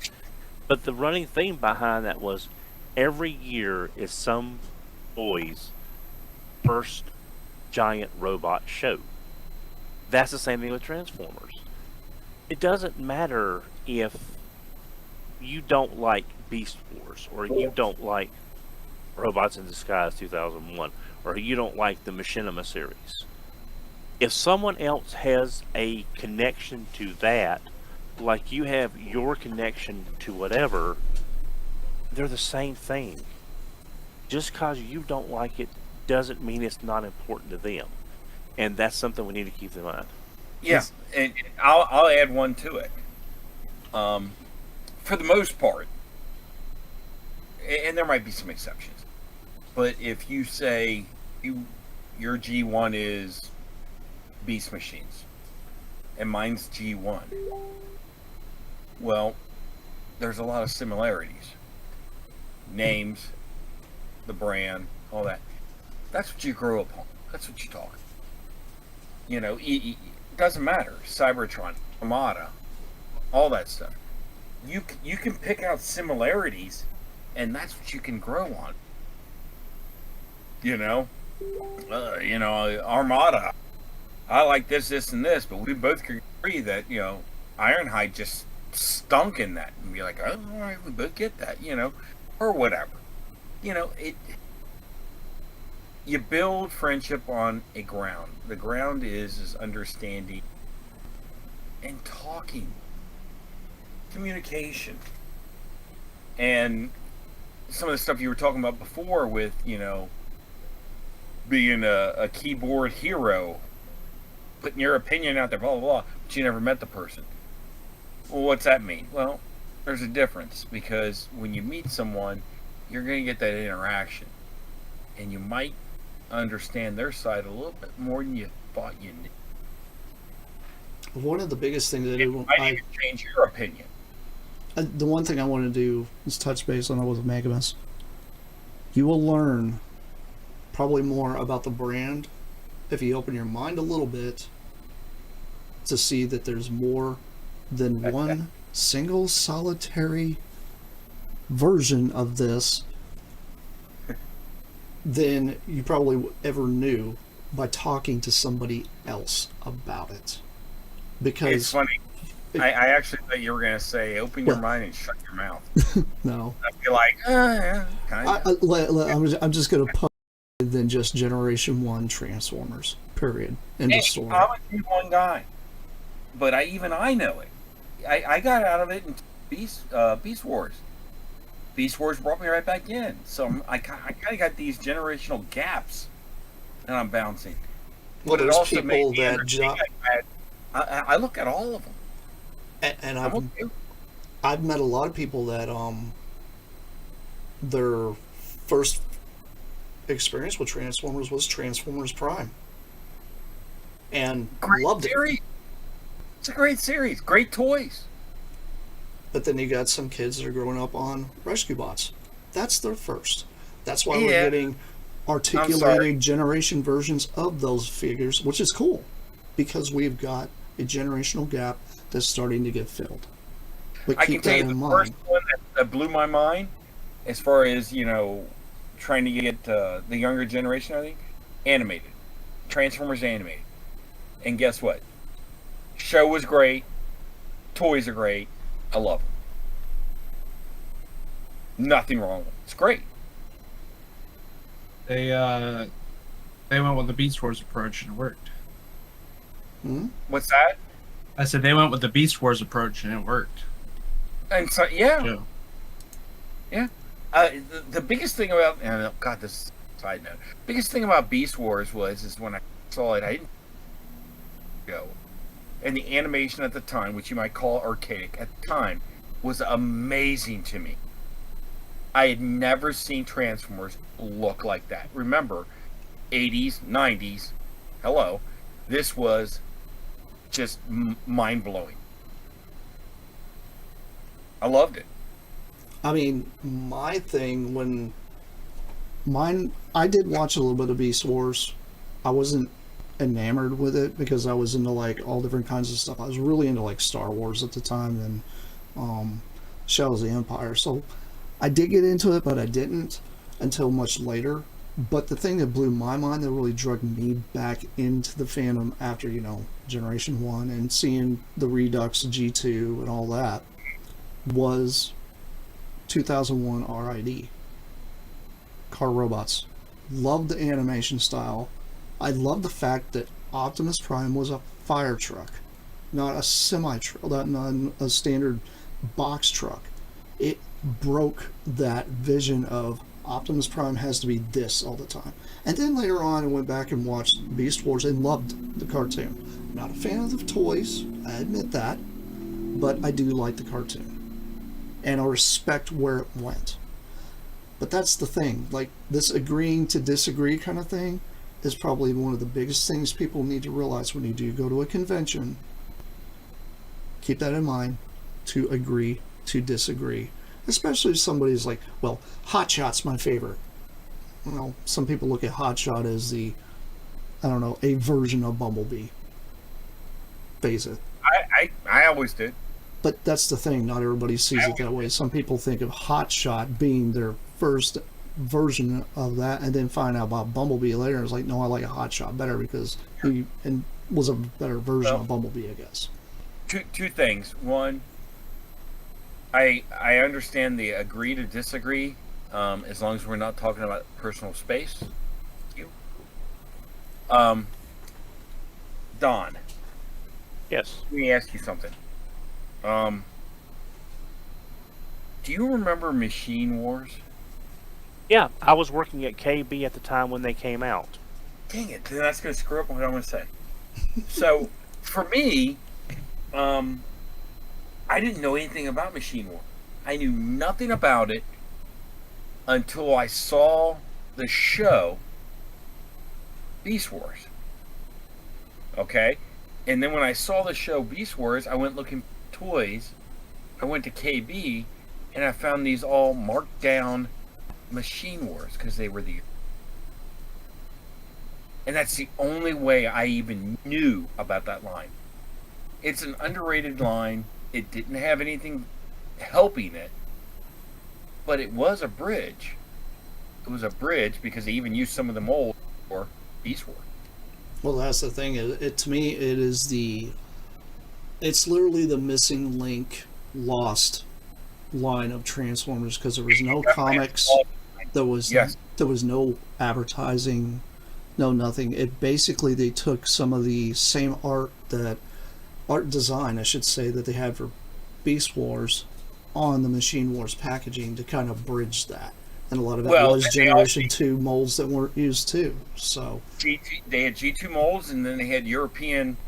But the running theme behind that was every year is some boy's first giant robot show. That's the same thing with Transformers. It doesn't matter if you don't like Beast Wars, or you don't like Robots in Disguise 2001, or you don't like the Machinima series. If someone else has a connection to that, like you have your connection to whatever, they're the same thing. Just because you don't like it doesn't mean it's not important to them. And that's something we need to keep in mind. Yeah, and I'll add one to it. For the most part, and there might be some exceptions, but if you say your G1 is Beast Machines and mine's G1, well, there's a lot of similarities. Names, the brand, all that. That's what you grow up on. That's what you talk. It doesn't matter. Cybertron, Armada, all that stuff. You can pick out similarities, and that's what you can grow on. Armada. I like this, and this, but we both can agree that Ironhide just stunk in that, and be like, oh, all right, we both get that, or whatever. You build friendship on a ground. The ground is understanding and talking, communication, and some of the stuff you were talking about before with being a keyboard hero, putting your opinion out there, blah blah blah, but you never met the person. Well, what's that mean? Well, there's a difference, because when you meet someone, you're going to get that interaction, and you might understand their side a little bit more than you thought you knew. One of the biggest things that It might even change your opinion. The one thing I want to do is touch base on it with Megamus. You will learn probably more about the brand if you open your mind a little bit to see that there's more than one single solitary version of this than you probably ever knew by talking to somebody else about it. Because it's funny. I actually thought you were going to say, open your mind and shut your mouth. No. I feel like, yeah, kind of. I'm just going to put than just Generation 1 Transformers. Period. End of story. I'm a G1 guy, but I know it. I got out of it in Beast Wars. Beast Wars brought me right back in. So I kind of got these generational gaps that I'm bouncing. Well, But it there's also people made me that understand I look at all of them. and I'm okay. I've met a lot of people that their first experience with Transformers was Transformers Prime, and Great loved it. series. It's a great series. Great toys. But then you got some kids that are growing up on Rescue Bots. That's their first. That's why we're Yeah. getting articulated generation versions of those figures, which is cool, because we've got a generational gap that's starting to get filled. But I can keep tell that you in the mind. first one that blew my mind, as far as trying to get the younger generation, I think, animated, Transformers animated, and guess what? Show was great, toys are great, I love them. Nothing wrong with it. It's great. They went with the Beast Wars approach and it worked. What's that? I said they went with the Beast Wars approach and it worked. And so yeah, Joe. yeah. The biggest thing about God, this is a side note. Biggest thing about Beast Wars is when I saw it, I didn't go. And the animation at the time, which you might call archaic at the time, was amazing to me. I had never seen Transformers look like that. Remember, 80s, 90s, hello, this was just mind-blowing. I loved it. I mean, my thing when I did watch a little bit of Beast Wars. I wasn't enamored with it because I was into like all different kinds of stuff. I was really into like Star Wars at the time and Shadows of the Empire. So I did get into it, but I didn't until much later. But the thing that blew my mind, that really drug me back into the fandom after, Generation 1 and seeing the Redux G2 and all that, was 2001 RID. Car Robots. Loved the animation style. I love the fact that Optimus Prime was a fire truck, not a semi-truck, not a standard box truck. It broke that vision of Optimus Prime has to be this all the time. And then later on, I went back and watched Beast Wars and loved the cartoon. Not a fan of the toys, I admit that, but I do like the cartoon. And I respect where it went. But that's the thing, like this agreeing to disagree kind of thing is probably one of the biggest things people need to realize when you do go to a convention. Keep that in mind, to agree to disagree. Especially if somebody's like, well, Hotshot's my favorite. Well, some people look at Hotshot as a version of Bumblebee. Face it. I always did. But that's the thing, not everybody sees it that way. Some people think of Hotshot being their first version of that and then find out about Bumblebee later and it's like, no, I like a Hotshot better because he was a better version of Bumblebee, I guess. Two things. One, I understand the agree to disagree, as long as we're not talking about personal space. Don, Yes. let me ask you something. Do you remember Machine Wars? Yeah, I was working at KB at the time when they came out. Dang it, then that's going to screw up what I want to say. So, for me, I didn't know anything about Machine Wars. I knew nothing about it until I saw the show Beast Wars. Okay? And then when I saw the show Beast Wars, I went looking for toys. I went to KB, and I found these all marked down Machine Wars because they were the... And that's the only way I even knew about that line. It's an underrated line. It didn't have anything helping it, but it was a bridge. It was a bridge because they even used some of the mold for Beast Wars. Well, that's the thing. To me, it's literally the missing link, lost line of Transformers because there was no comics, there was no advertising, No, nothing. It basically, they took some of the same art design, I should say, that they had for Beast Wars on the Machine Wars packaging to kind of bridge that. And a lot of that Well, was and they Generation 2 molds that weren't used too. So They had G2 molds, and then they had European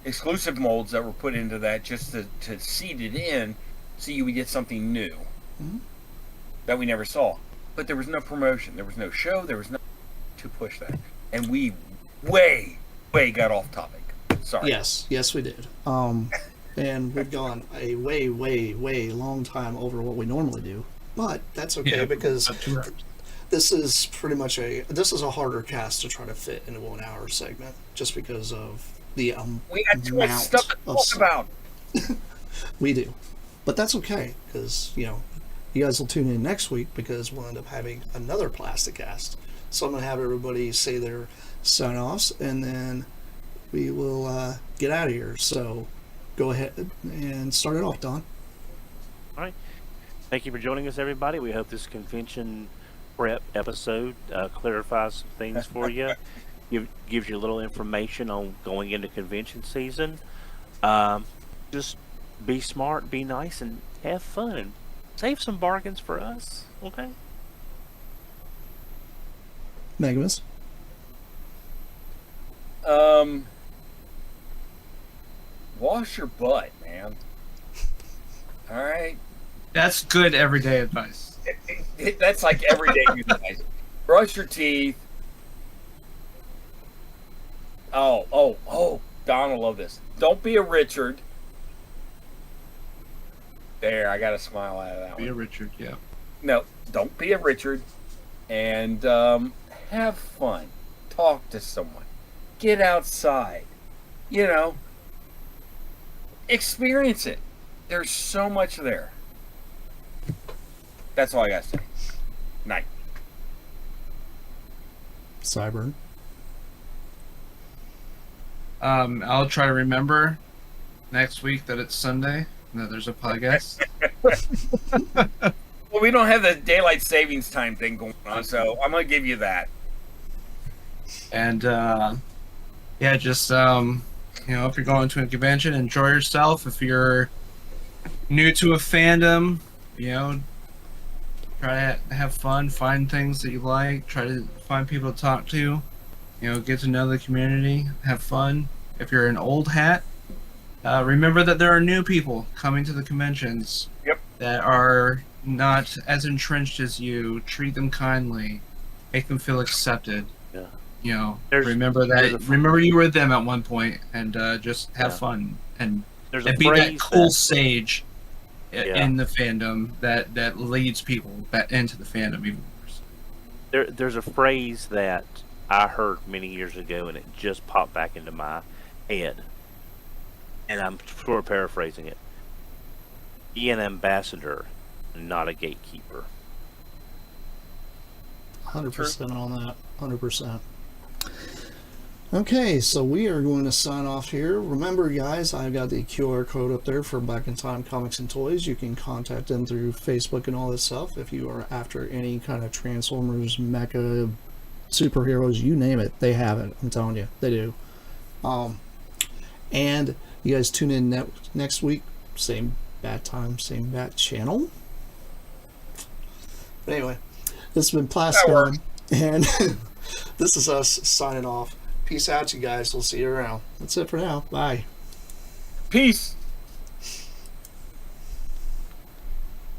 exclusive molds that were put into that just to seed it in, so you would get something new that we never saw. But there was no promotion, there was no show, there was no to push that, and we way got off topic. Sorry. yes, we did. And we've gone a way long time over what we normally do. But that's okay Yeah, because about 2 hours. this is pretty much a harder cast to try to fit into 1 hour segment, just because of the We got too much amount stuff to of talk about. We do, but that's okay because you guys will tune in next week because we'll end up having another Plasticast. So I'm gonna have everybody say their sign offs, and then we will get out of here. So go ahead and start it off, Don. All right. Thank you for joining us, everybody. We hope this convention prep episode clarifies some things for you. Gives you a little information on going into convention season. Just be smart, be nice, and have fun, and save some bargains for us. Okay. Megamus. Wash your butt, man. All right. That's good everyday advice. That's like everyday advice. Brush your teeth. Oh, Don will love this. Don't be a Richard. There, I got a smile out of that Be a one. Richard, yeah. No, don't be a Richard. And have fun. Talk to someone. Get outside. Experience it. There's so much there. That's all I got to say. Night. Sideburn. I'll try to remember next week that it's Sunday and that there's a podcast. Well, we don't have the daylight savings time thing going on, so I'm going to give you that. And yeah, just if you're going to a convention, enjoy yourself. If you're new to a fandom, try to have fun, find things that you like, try to find people to talk to, get to know the community, have fun. If you're an old hat, remember that there are new people coming to the conventions that are not as entrenched as you. Treat them kindly, make them feel accepted. Remember you were them at one point, and just have fun and be that cool sage in the fandom that leads people back into the fandom even worse. There's a phrase that I heard many years ago, and it just popped back into my head, and I'm sort of paraphrasing it. Be an ambassador, not a gatekeeper. 100% on that. 100%. Okay, so we are going to sign off here. Remember, guys, I've got the QR code up there for Back in Time Comics and Toys. You can contact them through Facebook and all that stuff if you are after any kind of Transformers, Mecha, superheroes, you name it. They have it. I'm telling you, they do. And you guys tune in next week. Same bat time, same bat channel. But anyway, this has been Plasticon, and this is us signing off. Peace out, you guys. We'll see you around. That's it for now. Bye. Peace.